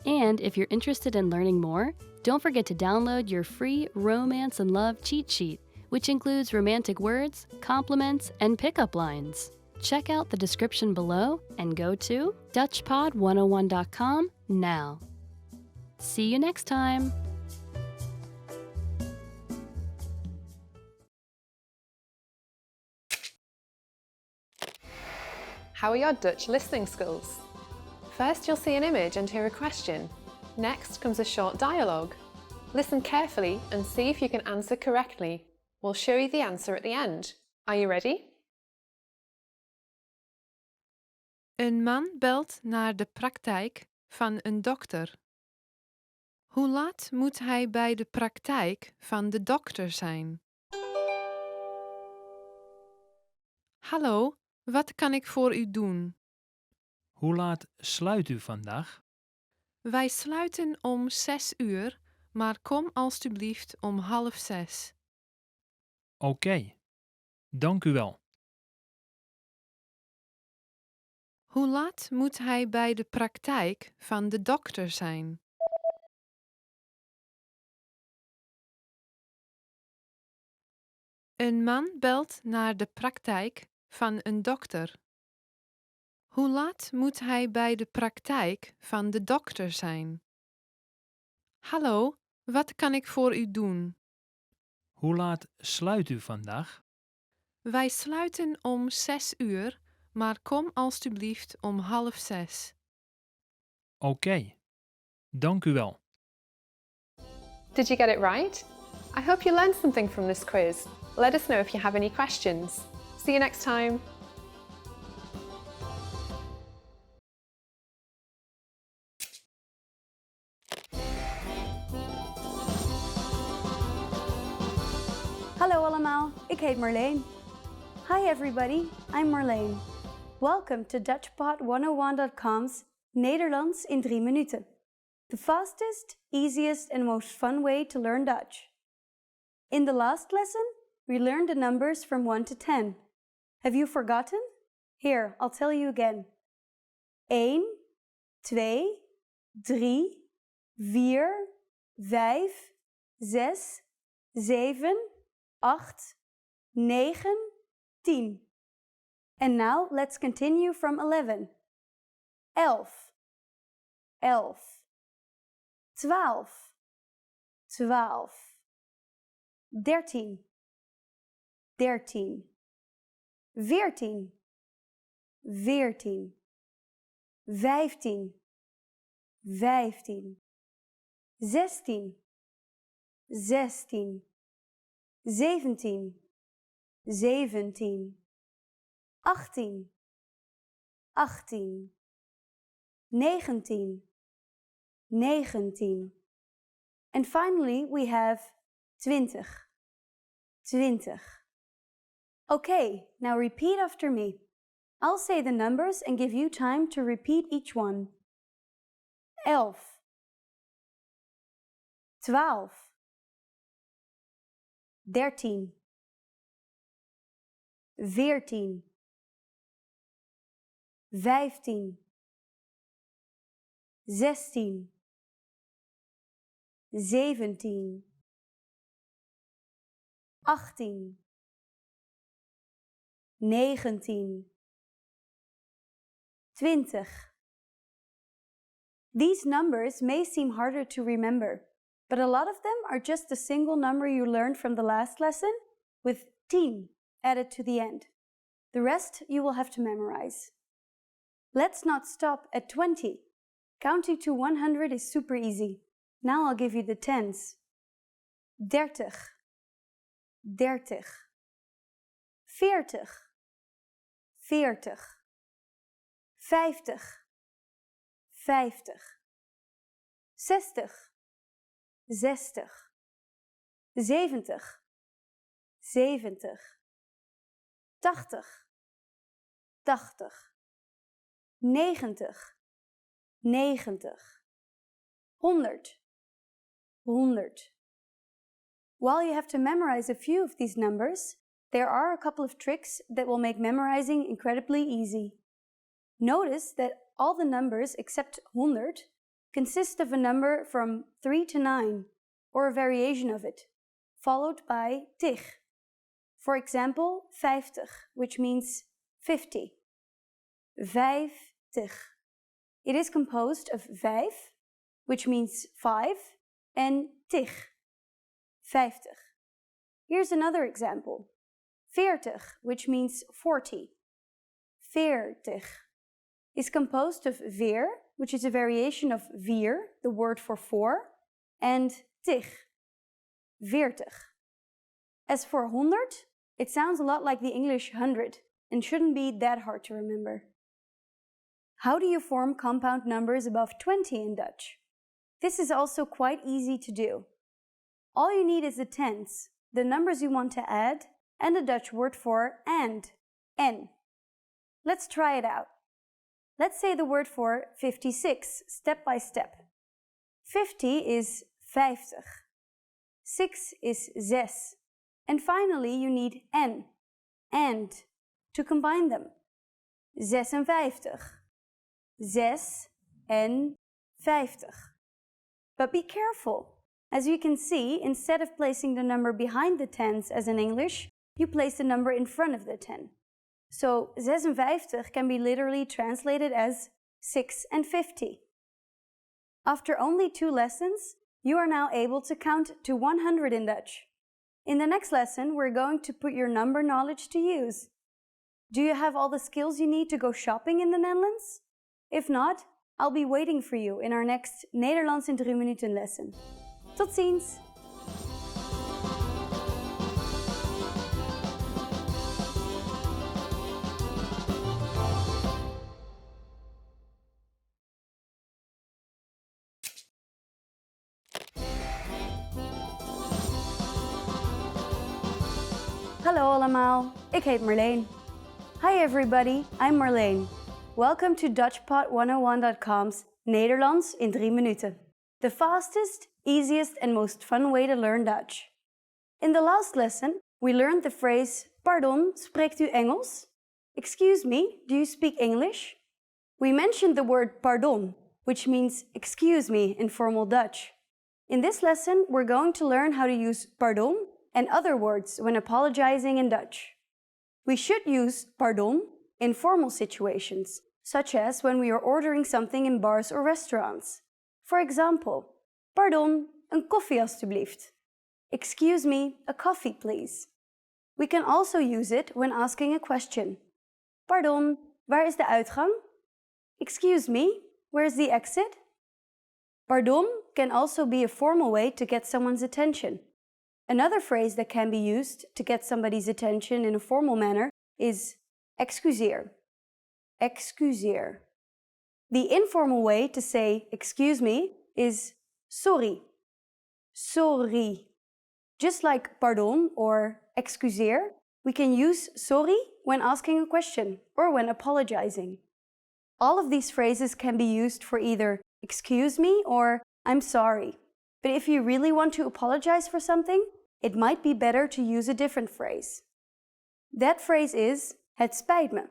And if you're interested in learning more, don't forget to download your free Romance and Love cheat sheet, which includes romantic words, compliments, and pickup lines. Check out the description below and go to DutchPod101.com now. See you next time! How are your Dutch listening skills? First, you'll see an image and hear a question. Next comes a short dialogue. Listen carefully and see if you can answer correctly. We'll show you the answer at the end. Are you ready? Een man belt naar de praktijk van een dokter. Hoe laat moet hij bij de praktijk van de dokter zijn? Hallo, wat kan ik voor u doen? Hoe laat sluit u vandaag? Wij sluiten om 6 uur, maar kom alstublieft om 5:30. Oké, dank u wel. Hoe laat moet hij bij de praktijk van de dokter zijn? Een man belt naar de praktijk van een dokter. Hoe laat moet hij bij de praktijk van de dokter zijn? Hallo, wat kan ik voor u doen? Hoe laat sluit u vandaag? Wij sluiten om 6 uur, maar kom alstublieft om 5:30. Oké, dank u wel. Did you get it right? I hope you learned something from this quiz. Let us know if you have any questions. See you next time. Hallo allemaal, ik heet Marleen. Hi everybody, I'm Marleen. Welcome to DutchPod101.com's Nederlands in 3 minuten. The fastest, easiest and most fun way to learn Dutch. In the last lesson, we learned the numbers from 1 to 10. Have you forgotten? Here, I'll tell you again. 1, 2, 3, 4, 5, 6, 7, 8, 9, 10. And now let's continue from 11. 11, 11, 12, 12, 13, 13, 14, 14, 15, 15, 16, 16, 17, 17, 18, 18, 19, 19. And finally we have 20, 20. Okay, now repeat after me. I'll say the numbers and give you time to repeat each one. 11, 12, 13, 14, 15, 16, 17, 18, 19, 20. These numbers may seem harder to remember, but a lot of them are just a single number you learned from the last lesson with 10 added to the end. The rest you will have to memorize. Let's not stop at 20. Counting to 100 is super easy. Now I'll give you the tens. 30, 30, 40, 40, 50, 50, 60, 60, 70, 70, 80, 80, 90, 90, 100, 100. While you have to memorize a few of these numbers, there are a couple of tricks that will make memorizing incredibly easy. Notice that all the numbers except 100 consist of a number from 3 to 9, or a variation of it, followed by tig. For example, 50, which means 50. 50. It is composed of 5, which means 5, and tig, 50. Here's another example. 40, which means 40. 40 is composed of veer, which is a variation of vier, the word for 4, and tig, 40. As for 100, it sounds a lot like the English 100 and shouldn't be that hard to remember. How do you form compound numbers above 20 in Dutch? This is also quite easy to do. All you need is the tens, the numbers you want to add, and the Dutch word for and, en. Let's try it out. Let's say the word for 56, step by step. 50 is 50. 6 is 6. And finally you need en, and, to combine them. 56. 6 en 50. But be careful. As you can see, instead of placing the number behind the tens as in English, you place the number in front of the 10. So 56 can be literally translated as 6 and 50. After only 2 lessons, you are now able to count to 100 in Dutch. In the next lesson, we're going to put your number knowledge to use. Do you have all the skills you need to go shopping in the Netherlands? If not, I'll be waiting for you in our next Nederlands in 3 minuten lesson. Tot ziens! Hallo allemaal, ik heet Marleen. Hi everybody, I'm Marleen. Welcome to DutchPod101.com's Nederlands in 3 minuten. The fastest, easiest and most fun way to learn Dutch. In the last lesson, we learned the phrase, pardon, spreekt u Engels? Excuse me, do you speak English? We mentioned the word pardon, which means excuse me in formal Dutch. In this lesson, we're going to learn how to use pardon and other words when apologizing in Dutch. We should use pardon in formal situations, such as when we are ordering something in bars or restaurants. For example, pardon, een koffie alstublieft. Excuse me, a coffee please. We can also use it when asking a question. Pardon, waar is de uitgang? Excuse me, where is the exit? Pardon can also be a formal way to get someone's attention. Another phrase that can be used to get somebody's attention in a formal manner is excuseer. Excuseer. The informal way to say excuse me is sorry. Sorry. Just like pardon or excuseer, we can use sorry when asking a question or when apologizing. All of these phrases can be used for either excuse me or I'm sorry. But if you really want to apologize for something, it might be better to use a different phrase. That phrase is het spijt me.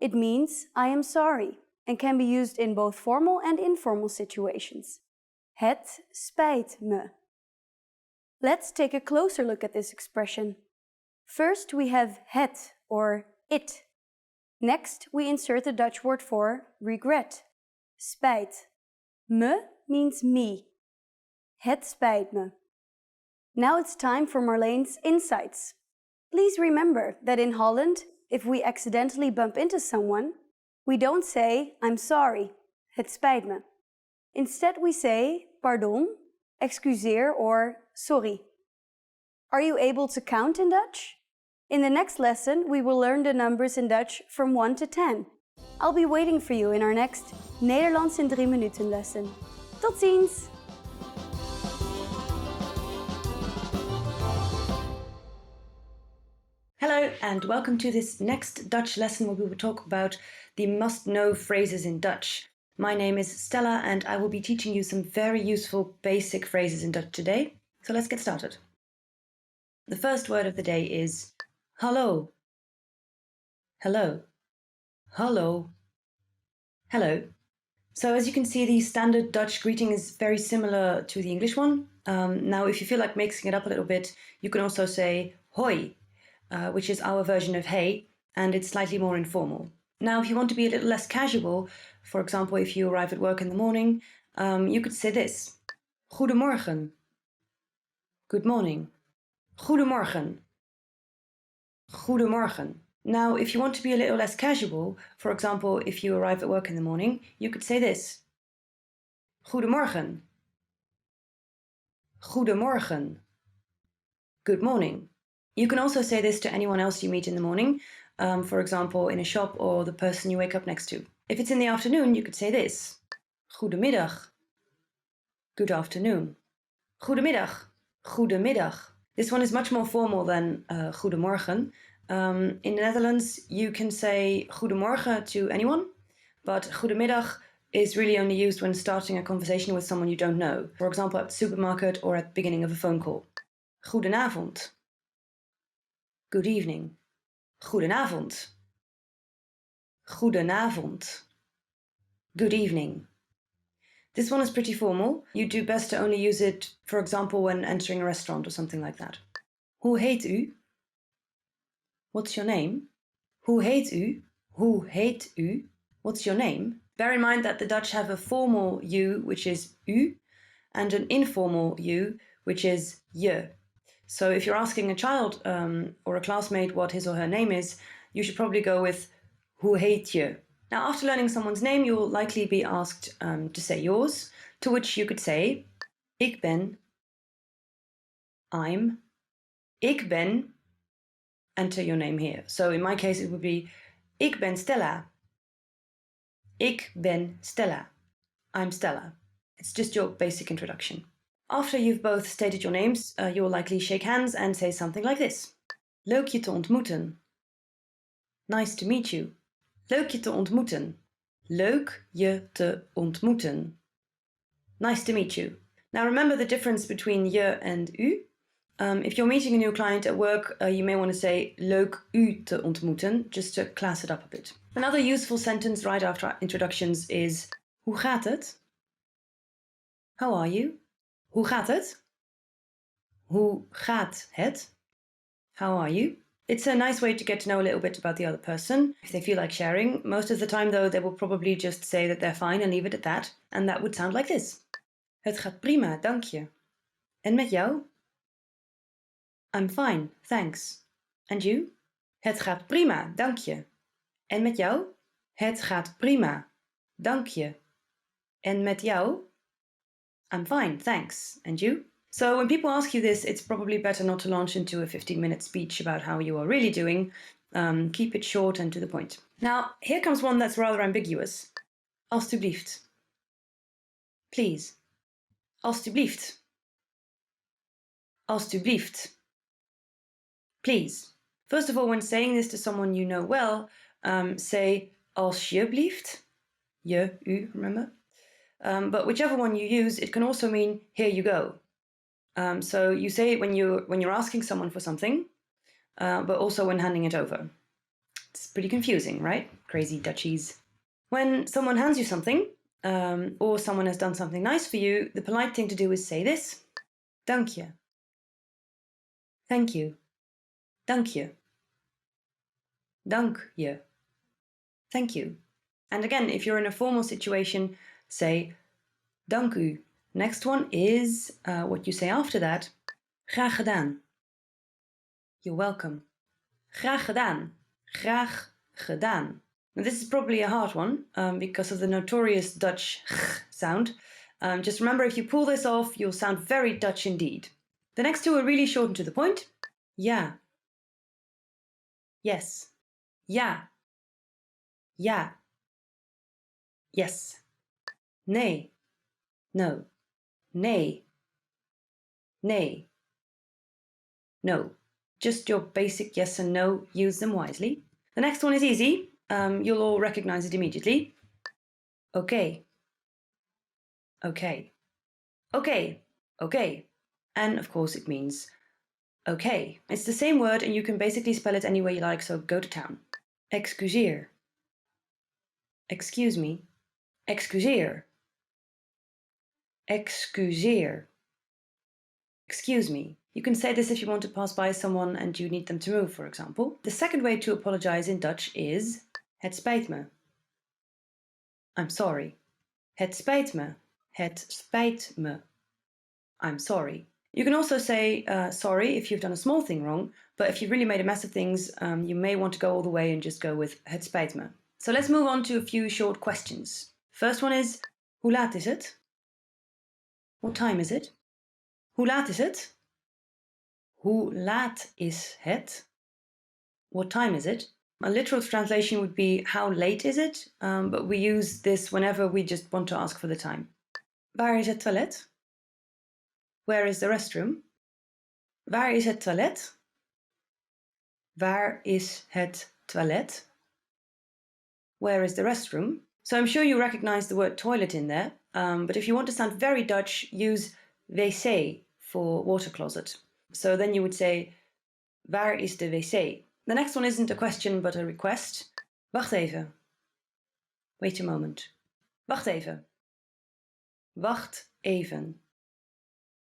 It means I am sorry and can be used in both formal and informal situations. Het spijt me. Let's take a closer look at this expression. First, we have het or it. Next, we insert the Dutch word for regret. Spijt. Me means me. Het spijt me. Now it's time for Marlene's insights. Please remember that in Holland, if we accidentally bump into someone, we don't say, I'm sorry, het spijt me. Instead we say, pardon, excuseer or sorry. Are you able to count in Dutch? In the next lesson, we will learn the numbers in Dutch from 1 to 10. I'll be waiting for you in our next Nederlands in 3 minuten lesson. Tot ziens! Hello and welcome to this next Dutch lesson where we will talk about the must-know phrases in Dutch. My name is Stella and I will be teaching you some very useful basic phrases in Dutch today. So let's get started. The first word of the day is hallo. Hello. Hallo. Hello. So as you can see, the standard Dutch greeting is very similar to the English one. Now, if you feel like mixing it up a little bit, you can also say hoi, which is our version of hey, and it's slightly more informal. Now, if you want to be a little less casual, for example, if you arrive at work in the morning, you could say this. Goedemorgen. Good morning. Goedemorgen. Goedemorgen. Now, if you want to be a little less casual, for example, if you arrive at work in the morning, you could say this. Goedemorgen. Goedemorgen. Good morning. You can also say this to anyone else you meet in the morning, for example, in a shop or the person you wake up next to. If it's in the afternoon, you could say this. Goedemiddag. Good afternoon. Goedemiddag. Goedemiddag. This one is much more formal than goedemorgen. In the Netherlands, you can say goedemorgen to anyone, but goedemiddag is really only used when starting a conversation with someone you don't know. For example, at the supermarket or at the beginning of a phone call. Goedenavond. Good evening. Goedenavond. Goedenavond. Good evening. This one is pretty formal. You do best to only use it, for example, when entering a restaurant or something like that. Hoe heet u? What's your name? Hoe heet u? Hoe heet u? What's your name? Bear in mind that the Dutch have a formal u, which is u, and an informal u, which is je. So if you're asking a child or a classmate what his or her name is, you should probably go with hoe heet je? Now, after learning someone's name, you'll likely be asked to say yours, to which you could say, ik ben, I'm, ik ben, enter your name here. So in my case, it would be, ik ben Stella. Ik ben Stella. I'm Stella. It's just your basic introduction. After you've both stated your names, you'll likely shake hands and say something like this. Leuk je te ontmoeten. Nice to meet you. Leuk je te ontmoeten. Leuk je te ontmoeten. Nice to meet you. Now remember the difference between je and u. If you're meeting a new client at work, you may want to say leuk u te ontmoeten, just to class it up a bit. Another useful sentence right after introductions is hoe gaat het? How are you? Hoe gaat het? Hoe gaat het? How are you? It's a nice way to get to know a little bit about the other person, if they feel like sharing. Most of the time, though, they will probably just say that they're fine and leave it at that. And that would sound like this. Het gaat prima, dank je. En met jou? I'm fine, thanks. And you? Het gaat prima, dank je. En met jou? Het gaat prima, dank je. En met jou? I'm fine, thanks. And you? So when people ask you this, it's probably better not to launch into a 15-minute speech about how you are really doing. Keep it short and to the point. Now, here comes one that's rather ambiguous. Alstublieft. Please. Alstublieft. Alstublieft. Please. First of all, when saying this to someone you know well, say alsjeblieft. Je, u, remember? But whichever one you use, it can also mean here you go. So you say it when you're asking someone for something, but also when handing it over. It's pretty confusing, right? Crazy Dutchies. When someone hands you something, or someone has done something nice for you, the polite thing to do is say this. Dank je. Thank you. Dank je. Dank je. Thank you. And again, if you're in a formal situation, say dank u. Next one is what you say after that. Graag gedaan. You're welcome. Graag gedaan. Graag gedaan. Now this is probably a hard one because of the notorious Dutch sound. Just remember, if you pull this off, you'll sound very Dutch indeed. The next two are really short and to the point. Ja. Yes. Ja. Ja. Yes. Nee. No. Nee. Nee. No. Just your basic yes and no. Use them wisely. The next one is easy. You'll all recognize it immediately. Okay. Okay. Okay. Okay. And of course it means okay. It's the same word and you can basically spell it any way you like, so go to town. Excuseer. Excuse me. Excuseer. Excuseer. Excuse me. You can say this if you want to pass by someone and you need them to move, for example. The second way to apologize in Dutch is het spijt me. I'm sorry. Het spijt me. Het spijt me. I'm sorry. You can also say sorry if you've done a small thing wrong, but if you've really made a mess of things, you may want to go all the way and just go with het spijt me. So let's move on to a few short questions. First one is, hoe laat is het? What time is it? Hoe laat is het? Hoe laat is het? What time is it? A literal translation would be, how late is it? But we use this whenever we just want to ask for the time. Waar is het toilet? Where is the restroom? Waar is het toilet? Waar is het toilet? Where is the restroom? So I'm sure you recognize the word toilet in there, but if you want to sound very Dutch, use wc for water closet. So then you would say, waar is de wc? The next one isn't a question, but a request. Wacht even. Wait a moment. Wacht even. Wacht even.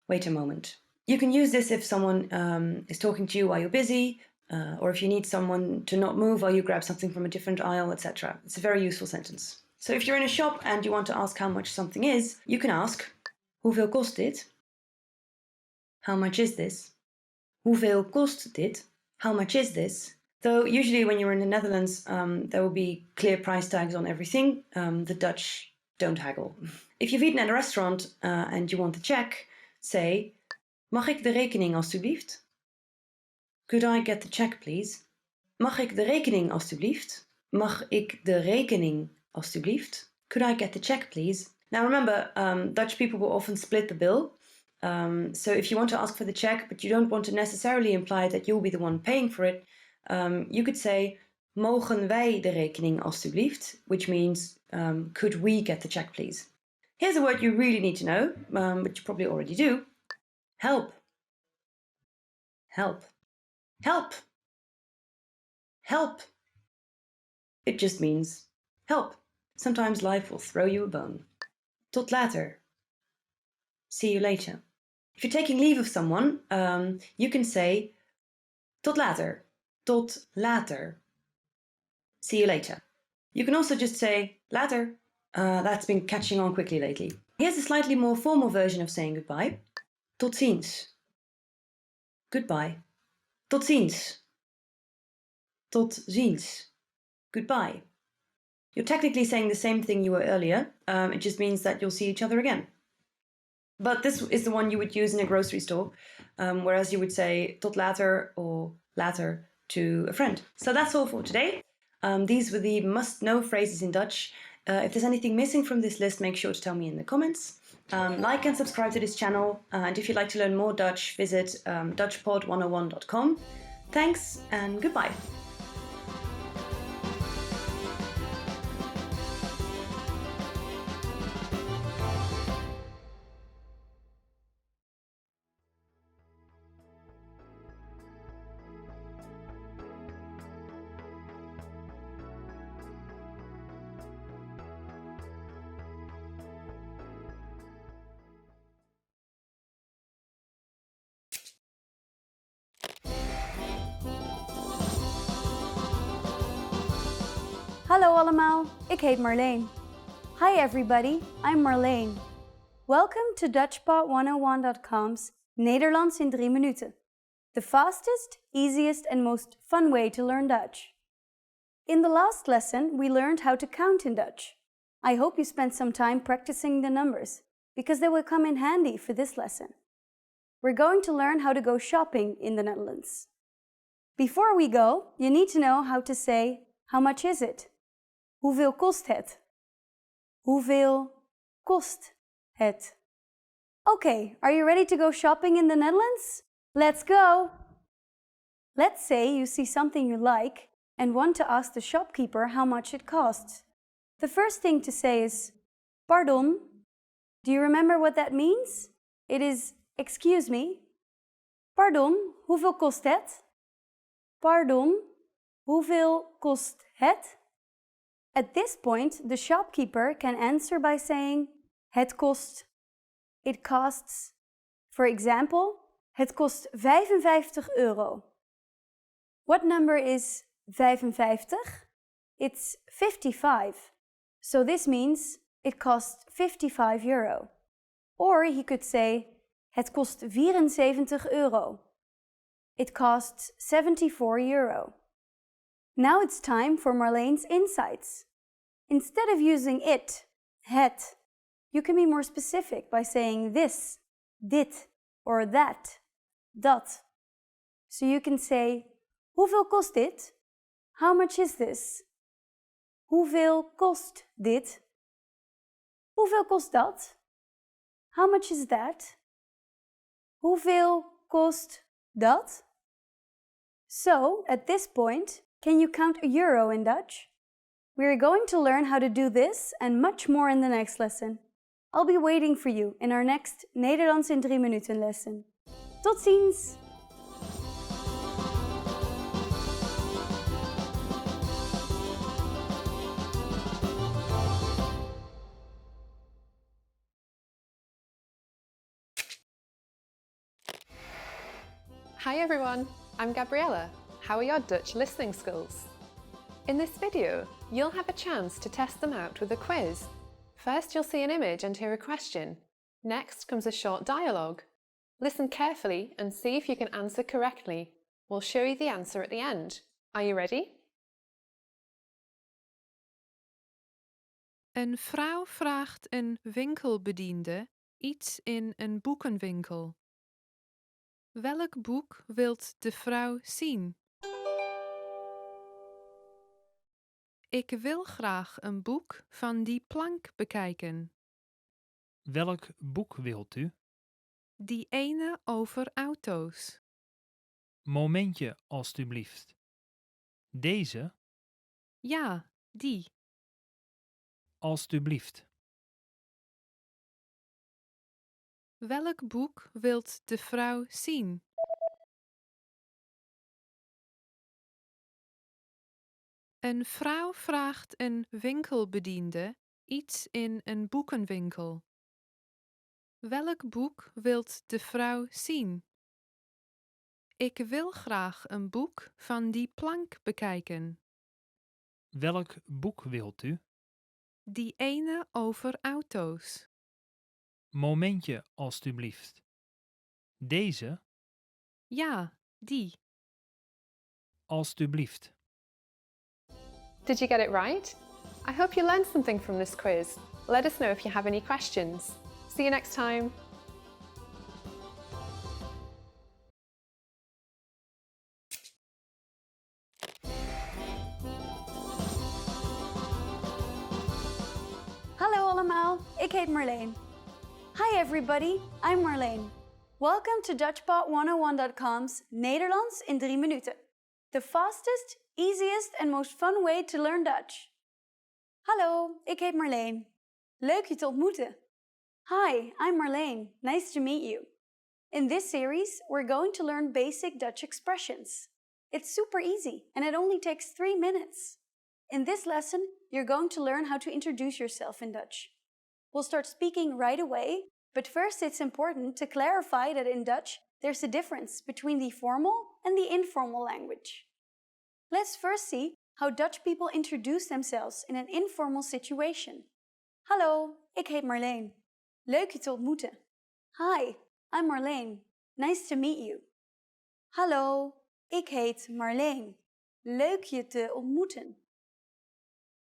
Wait a moment. You can use this if someone is talking to you while you're busy, or if you need someone to not move while you grab something from a different aisle, etc. It's a very useful sentence. So if you're in a shop and you want to ask how much something is, you can ask, hoeveel kost dit? How much is this? Hoeveel kost dit? How much is this? Though usually when you're in the Netherlands, there will be clear price tags on everything. The Dutch don't haggle. If you've eaten at a restaurant and you want the check, say, mag ik de rekening alstublieft? Could I get the check, please? Mag ik de rekening alstublieft? Mag ik de rekening alstublieft? Could I get the check, please? Now remember, Dutch people will often split the bill. So if you want to ask for the check, but you don't want to necessarily imply that you'll be the one paying for it, you could say, mogen wij de rekening alstublieft? Which means, could we get the check, please? Here's a word you really need to know, but you probably already do. Help. Help. Help. Help. It just means help. Sometimes life will throw you a bone. Tot later. See you later. If you're taking leave of someone, you can say tot later. Tot later. See you later. You can also just say later. That's been catching on quickly lately. Here's a slightly more formal version of saying goodbye. Tot ziens. Goodbye. Tot ziens. Tot ziens. Goodbye. You're technically saying the same thing you were earlier. It just means that you'll see each other again. But this is the one you would use in a grocery store, whereas you would say tot later or later to a friend. So that's all for today. These were the must-know phrases in Dutch. If there's anything missing from this list, make sure to tell me in the comments. Like and subscribe to this channel. And if you'd like to learn more Dutch, visit dutchpod101.com. Thanks and goodbye. Hallo allemaal, ik heet Marleen. Hi everybody, I'm Marleen. Welcome to DutchPod101.com's Nederlands in 3 minuten. The fastest, easiest and most fun way to learn Dutch. In the last lesson, we learned how to count in Dutch. I hope you spent some time practicing the numbers, because they will come in handy for this lesson. We're going to learn how to go shopping in the Netherlands. Before we go, you need to know how to say, how much is it? Hoeveel kost het? Hoeveel kost het? Okay, are you ready to go shopping in the Netherlands? Let's go! Let's say you see something you like and want to ask the shopkeeper how much it costs. The first thing to say is, pardon. Do you remember what that means? It is, excuse me. Pardon, hoeveel kost het? Pardon, hoeveel kost het? At this point, the shopkeeper can answer by saying, het kost. It costs. For example, het kost €55. What number is 55? It's 55. So this means it costs €55. Or he could say, het kost €74. It costs €74. Now it's time for Marleen's insights. Instead of using it, het, you can be more specific by saying this, dit, or that, dat. So you can say, hoeveel kost dit? How much is this? Hoeveel kost dit? Hoeveel kost dat? How much is that? Hoeveel kost dat? So, at this point, can you count €1 in Dutch? We are going to learn how to do this and much more in the next lesson. I'll be waiting for you in our next Nederlands in 3 minuten lesson. Tot ziens! Hi everyone, I'm Gabriella. How are your Dutch listening skills? In this video, you'll have a chance to test them out with a quiz. First, you'll see an image and hear a question. Next comes a short dialogue. Listen carefully and see if you can answer correctly. We'll show you the answer at the end. Are you ready? Een vrouw vraagt een winkelbediende iets in een boekenwinkel. Welk boek wilt de vrouw zien? Ik wil graag een boek van die plank bekijken. Welk boek wilt u? Die ene over auto's. Momentje, alstublieft. Deze, Ja, die. alstublieft. Welk boek wilt de vrouw zien? Een vrouw vraagt een winkelbediende iets in een boekenwinkel. Welk boek wilt de vrouw zien? Ik wil graag een boek van die plank bekijken. Welk boek wilt u? Die ene over auto's. Momentje, alstublieft. Deze, Ja, die. alstublieft. Did you get it right? I hope you learned something from this quiz. Let us know if you have any questions. See you next time. allemaal, ik heet Marleen. Hi everybody, I'm Marleen. Welcome to DutchPod101.com's Nederlands in 3 minuten. The fastest, easiest and most fun way to learn Dutch. Hallo, ik heet Marleen. Leuk je te ontmoeten. Hi, I'm Marleen. Nice to meet you. In this series, we're going to learn basic Dutch expressions. It's super easy and it only takes 3 minutes. In this lesson, you're going to learn how to introduce yourself in Dutch. We'll start speaking right away, but first it's important to clarify that in Dutch, there's a difference between the formal and the informal language. Let's first see how Dutch people introduce themselves in an informal situation. Hallo, ik heet Marleen. Leuk je te ontmoeten. Hi, I'm Marleen. Nice to meet you. Hallo, ik heet Marleen. Leuk je te ontmoeten.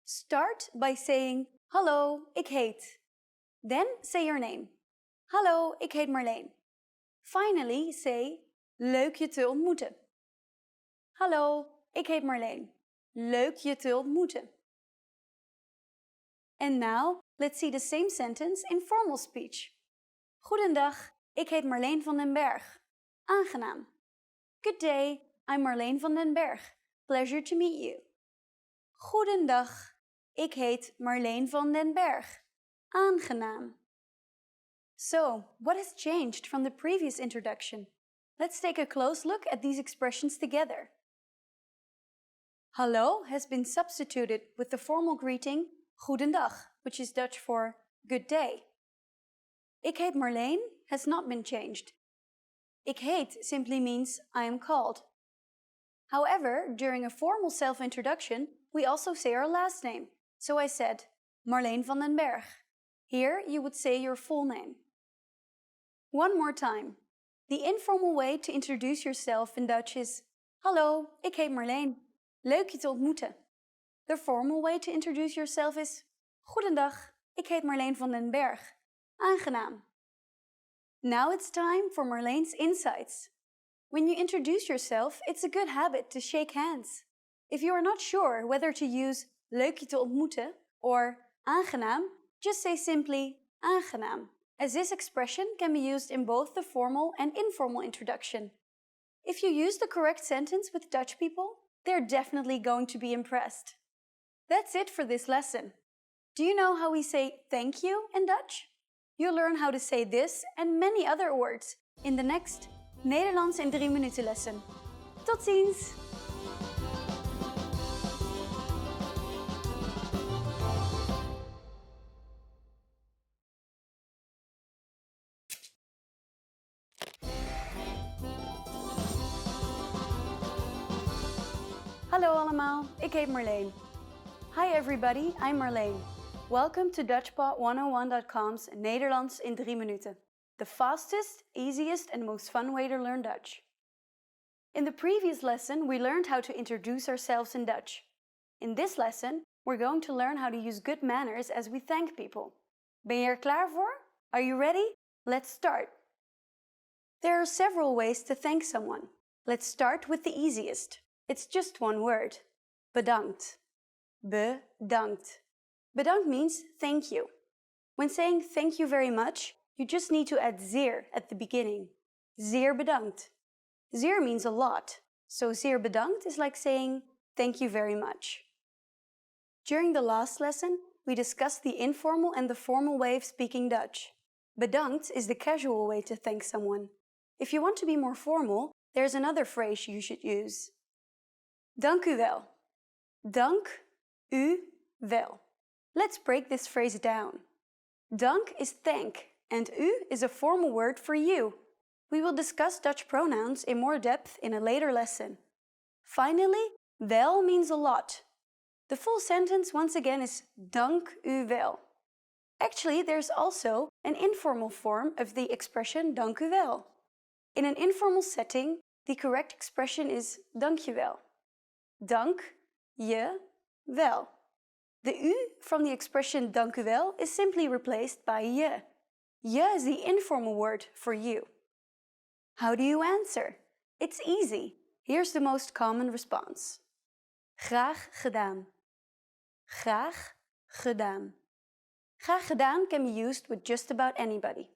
Start by saying, hallo, ik heet. Then say your name. Hallo, ik heet Marleen. Finally say, leuk je te ontmoeten. Hallo, ik heet Marleen. Leuk je te ontmoeten. And now, let's see the same sentence in formal speech. Goedendag, ik heet Marleen van den Berg. Aangenaam. Good day, I'm Marleen van den Berg. Pleasure to meet you. Goedendag, ik heet Marleen van den Berg. Aangenaam. So, what has changed from the previous introduction? Let's take a close look at these expressions together. Hallo has been substituted with the formal greeting Goedendag, which is Dutch for good day. Ik heet Marleen has not been changed. Ik heet simply means I am called. However, during a formal self-introduction, we also say our last name. So I said, Marleen van den Berg. Here you would say your full name. One more time. The informal way to introduce yourself in Dutch is Hallo, ik heet Marleen. Leuk je te ontmoeten. The formal way to introduce yourself is Goedendag, ik heet Marleen van den Berg. Aangenaam. Now it's time for Marleen's insights. When you introduce yourself, it's a good habit to shake hands. If you are not sure whether to use leuk je te ontmoeten or aangenaam, just say simply aangenaam, as this expression can be used in both the formal and informal introduction. If you use the correct sentence with Dutch people, they're definitely going to be impressed. That's it for this lesson. Do you know how we say thank you in Dutch? You'll learn how to say this and many other words in the next Nederlands in 3 minuten lesson. Tot ziens! Hallo allemaal, ik heet Marleen. Hi everybody, I'm Marleen. Welcome to DutchPod101.com's Nederlands in 3 minuten. The fastest, easiest and most fun way to learn Dutch. In the previous lesson, we learned how to introduce ourselves in Dutch. In this lesson, we're going to learn how to use good manners as we thank people. Ben je er klaar voor? Are you ready? Let's start. There are several ways to thank someone. Let's start with the easiest. It's just one word. Bedankt. Bedankt. Bedankt means thank you. When saying thank you very much, you just need to add zeer at the beginning. Zeer bedankt. Zeer means a lot, so zeer bedankt is like saying thank you very much. During the last lesson, we discussed the informal and the formal way of speaking Dutch. Bedankt is the casual way to thank someone. If you want to be more formal, there's another phrase you should use. Dank u wel. Dank u wel. Let's break this phrase down. Dank is thank, and u is a formal word for you. We will discuss Dutch pronouns in more depth in a later lesson. Finally, wel means a lot. The full sentence once again is dank u wel. Actually, there's also an informal form of the expression dank u wel. In an informal setting, the correct expression is dank je wel. Dank je wel. The u from the expression dank u wel is simply replaced by je. Je is the informal word for you. How do you answer? It's easy. Here's the most common response. Graag gedaan. Graag gedaan. Graag gedaan can be used with just about anybody.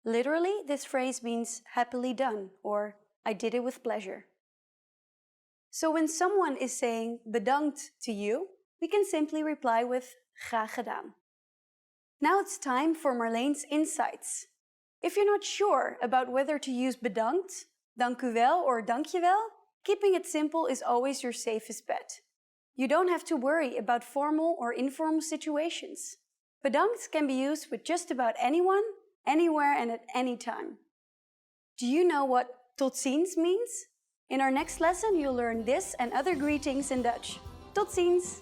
Literally, this phrase means happily done or I did it with pleasure. So when someone is saying bedankt to you, we can simply reply with graag gedaan. Now it's time for Marlene's insights. If you're not sure about whether to use bedankt, dank u wel or dankjewel, keeping it simple is always your safest bet. You don't have to worry about formal or informal situations. Bedankt can be used with just about anyone, anywhere and at any time. Do you know what tot ziens means? In our next lesson, you'll learn this and other greetings in Dutch. Tot ziens!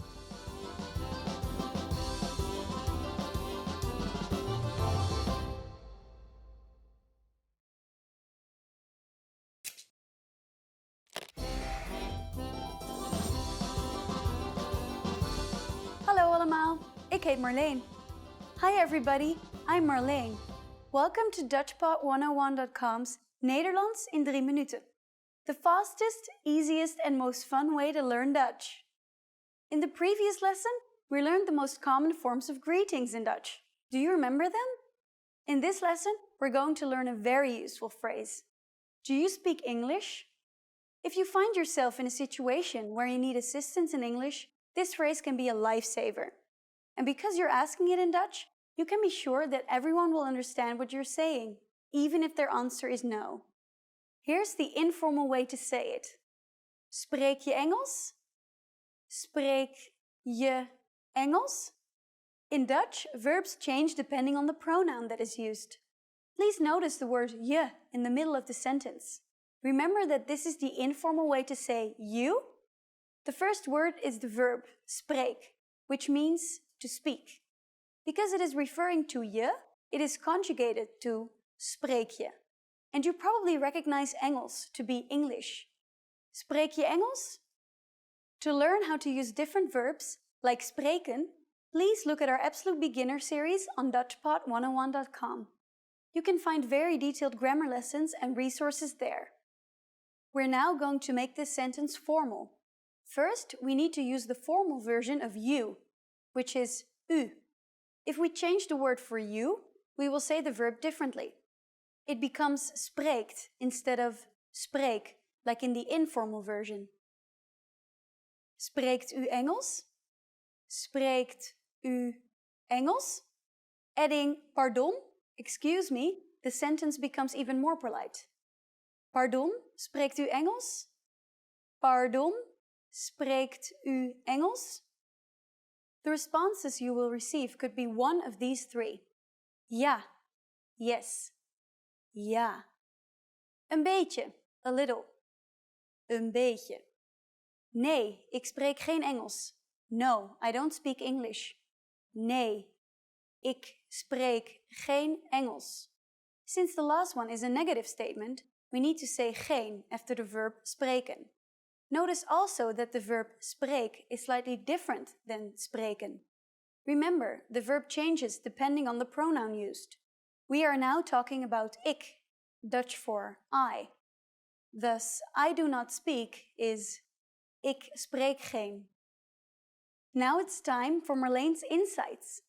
Hallo allemaal, ik heet Marleen. Hi everybody, I'm Marleen. Welcome to DutchPod101.com's Nederlands in 3 minuten. The fastest, easiest and most fun way to learn Dutch. In the previous lesson, we learned the most common forms of greetings in Dutch. Do you remember them? In this lesson, we're going to learn a very useful phrase. Do you speak English? If you find yourself in a situation where you need assistance in English, this phrase can be a lifesaver. And because you're asking it in Dutch, you can be sure that everyone will understand what you're saying, even if their answer is no. Here's the informal way to say it. Spreek je Engels? Spreek je Engels? In Dutch, verbs change depending on the pronoun that is used. Please notice the word je in the middle of the sentence. Remember that this is the informal way to say you. The first word is the verb spreek, which means to speak. Because it is referring to je, it is conjugated to spreek je. And you probably recognize Engels to be English. Spreek je Engels? To learn how to use different verbs, like spreken, please look at our Absolute Beginner series on DutchPod101.com. You can find very detailed grammar lessons and resources there. We're now going to make this sentence formal. First, we need to use the formal version of you, which is u. If we change the word for you, we will say the verb differently. It becomes spreekt instead of spreek, like in the informal version. Spreekt u Engels? Spreekt u Engels? Adding pardon, excuse me, the sentence becomes even more polite. Pardon, spreekt u Engels? Pardon, spreekt u Engels? The responses you will receive could be one of these three. Ja, yes. Ja. Een beetje, a little. Een beetje. Nee, ik spreek geen Engels. No, I don't speak English. Nee, ik spreek geen Engels. Since the last one is a negative statement, we need to say geen after the verb spreken. Notice also that the verb spreek is slightly different than spreken. Remember, the verb changes depending on the pronoun used. We are now talking about ik, Dutch for I. Thus, I do not speak is ik spreek geen. Now it's time for Marlene's insights.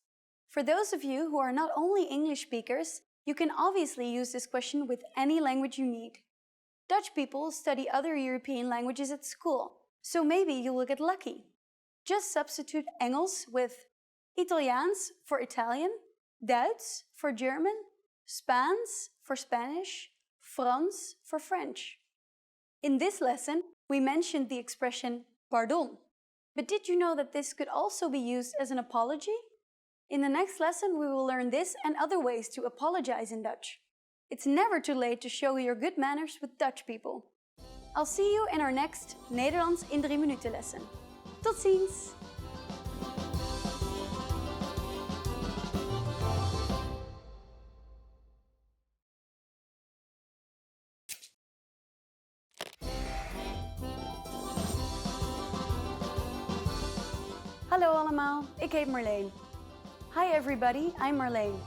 For those of you who are not only English speakers, you can obviously use this question with any language you need. Dutch people study other European languages at school, so maybe you will get lucky. Just substitute Engels with Italiaans for Italian, Duits for German, Spaans for Spanish, Frans for French. In this lesson, we mentioned the expression pardon. But did you know that this could also be used as an apology? In the next lesson, we will learn this and other ways to apologize in Dutch. It's never too late to show your good manners with Dutch people. I'll see you in our next Nederlands in 3 minuten lesson. Tot ziens! Hallo allemaal, ik heet Marleen. Hi everybody, I'm Marleen.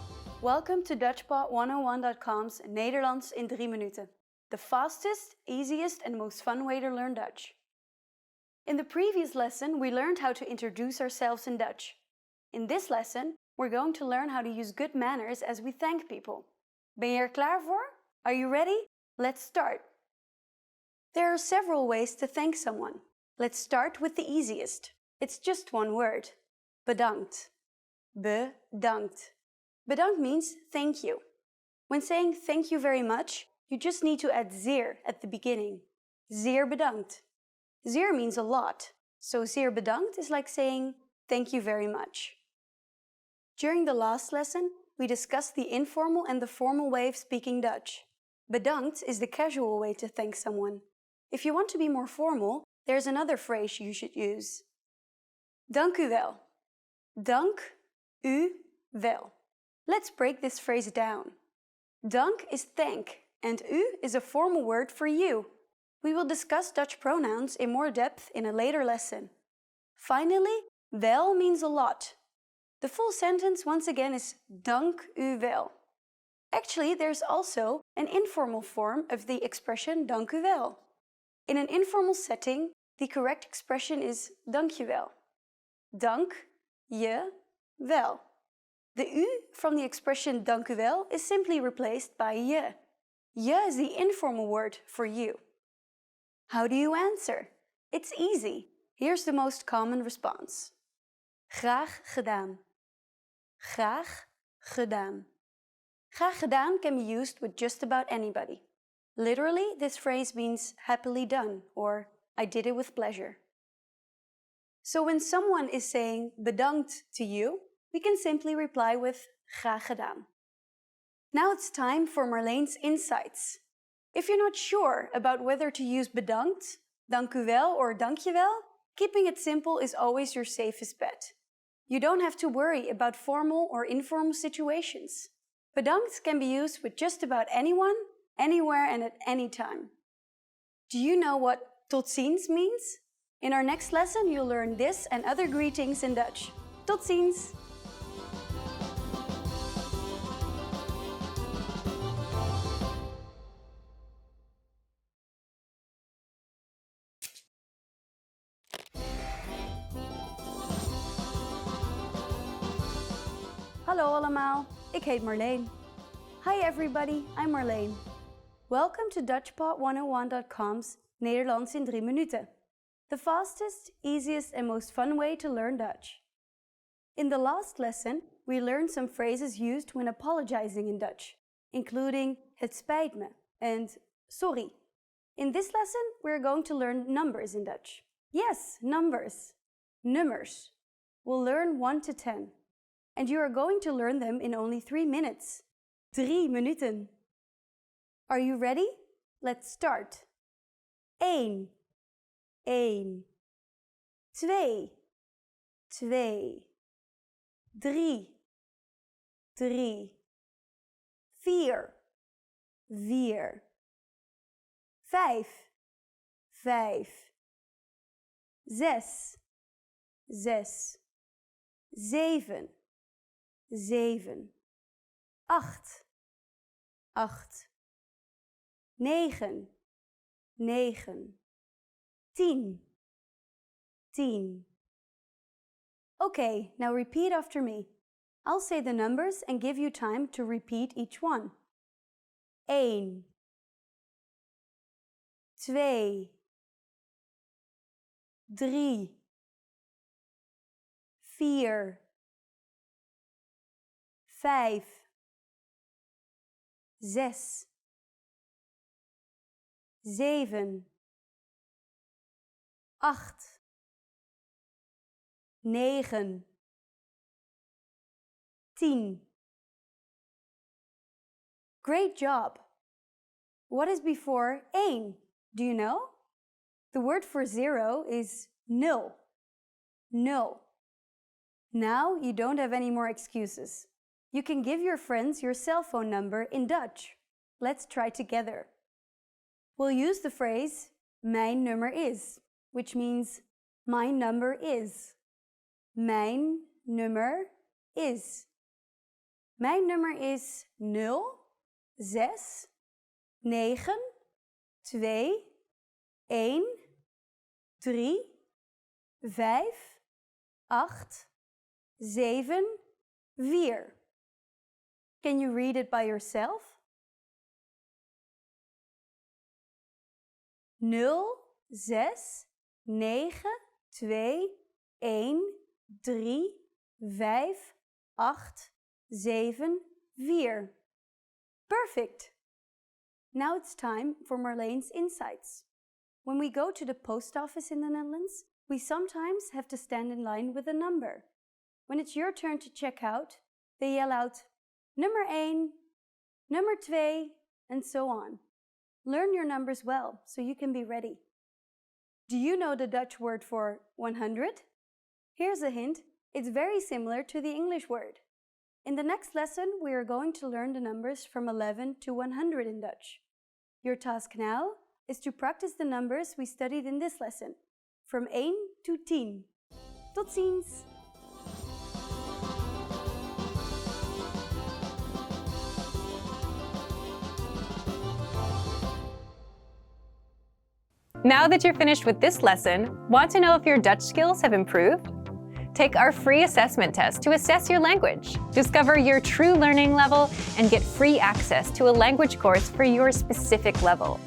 Welcome to DutchPod101.com's Nederlands in 3 minuten. The fastest, easiest and most fun way to learn Dutch. In the previous lesson, we learned how to introduce ourselves in Dutch. In this lesson, we're going to learn how to use good manners as we thank people. Ben je er klaar voor? Are you ready? Let's start. There are several ways to thank someone. Let's start with the easiest. It's just one word. Bedankt. Bedankt. Bedankt means thank you. When saying thank you very much, you just need to add zeer at the beginning. Zeer bedankt. Zeer means a lot, so zeer bedankt is like saying thank you very much. During the last lesson, we discussed the informal and the formal way of speaking Dutch. Bedankt is the casual way to thank someone. If you want to be more formal, there's another phrase you should use. Dank u wel. Dank u wel. Let's break this phrase down. Dank is thank, and u is a formal word for you. We will discuss Dutch pronouns in more depth in a later lesson. Finally, wel means a lot. The full sentence once again is dank u wel. Actually, there's also an informal form of the expression dank u wel. In an informal setting, the correct expression is dank je wel. Dank je wel. The u from the expression dank u wel is simply replaced by je. Je is the informal word for you. How do you answer? It's easy. Here's the most common response. Graag gedaan. Graag gedaan. Graag gedaan can be used with just about anybody. Literally, this phrase means happily done or I did it with pleasure. So when someone is saying bedankt to you, we can simply reply with graag gedaan. Now it's time for Marlene's insights. If you're not sure about whether to use bedankt, dank u wel or dank je wel, keeping it simple is always your safest bet. You don't have to worry about formal or informal situations. Bedankt can be used with just about anyone, anywhere and at any time. Do you know what tot ziens means? In our next lesson, you'll learn this and other greetings in Dutch. Tot ziens! Hallo allemaal, ik heet Marleen. Hi everybody, I'm Marleen. Welcome to DutchPod101.com's Nederlands in 3 minuten. The fastest, easiest and most fun way to learn Dutch. In the last lesson, we learned some phrases used when apologizing in Dutch, including het spijt me and sorry. In this lesson, we're going to learn numbers in Dutch. Yes, numbers. Nummers. We'll learn 1 to 10. And you are going to learn them in only 3 minutes. 3 minuten. Are you ready? Let's start. 1. 1. 2. 2. 3. 3. 4. 4. 5. 5. 6. 6. 7. 7. 8. 8. 9. 9. 10. 10. Okay, now repeat after me. I'll say the numbers and give you time to repeat each one. 1. 2. 3. 4. 5. 6. 7. 8. 9. 10. Great job! What is before 1? Do you know? The word for 0 is nul. Nul. Now you don't have any more excuses. You can give your friends your cell phone number in Dutch. Let's try together. We'll use the phrase mijn nummer is, which means my number is. Mijn nummer is. Mijn nummer is 0, 6, 9, 2, 1, 3, 5, 8, 7, 4. Can you read it by yourself? 0, 6, 9, 2, 1, 3, 5, 8, 7, 4. Perfect! Now it's time for Marlene's insights. When we go to the post office in the Netherlands, we sometimes have to stand in line with a number. When it's your turn to check out, they yell out number 1, number 2, and so on. Learn your numbers well so you can be ready. Do you know the Dutch word for 100? Here's a hint. It's very similar to the English word. In the next lesson, we are going to learn the numbers from 11 to 100 in Dutch. Your task now is to practice the numbers we studied in this lesson, from 1 to 10. Tot ziens! Now that you're finished with this lesson, want to know if your Dutch skills have improved? Take our free assessment test to assess your language, discover your true learning level, and get free access to a language course for your specific level.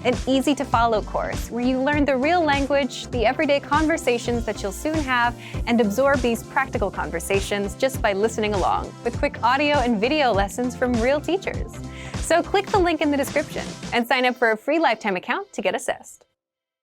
An easy-to-follow course where you learn the real language, the everyday conversations that you'll soon have, and absorb these practical conversations just by listening along, with quick audio and video lessons from real teachers. So click the link in the description and sign up for a free lifetime account to get assessed.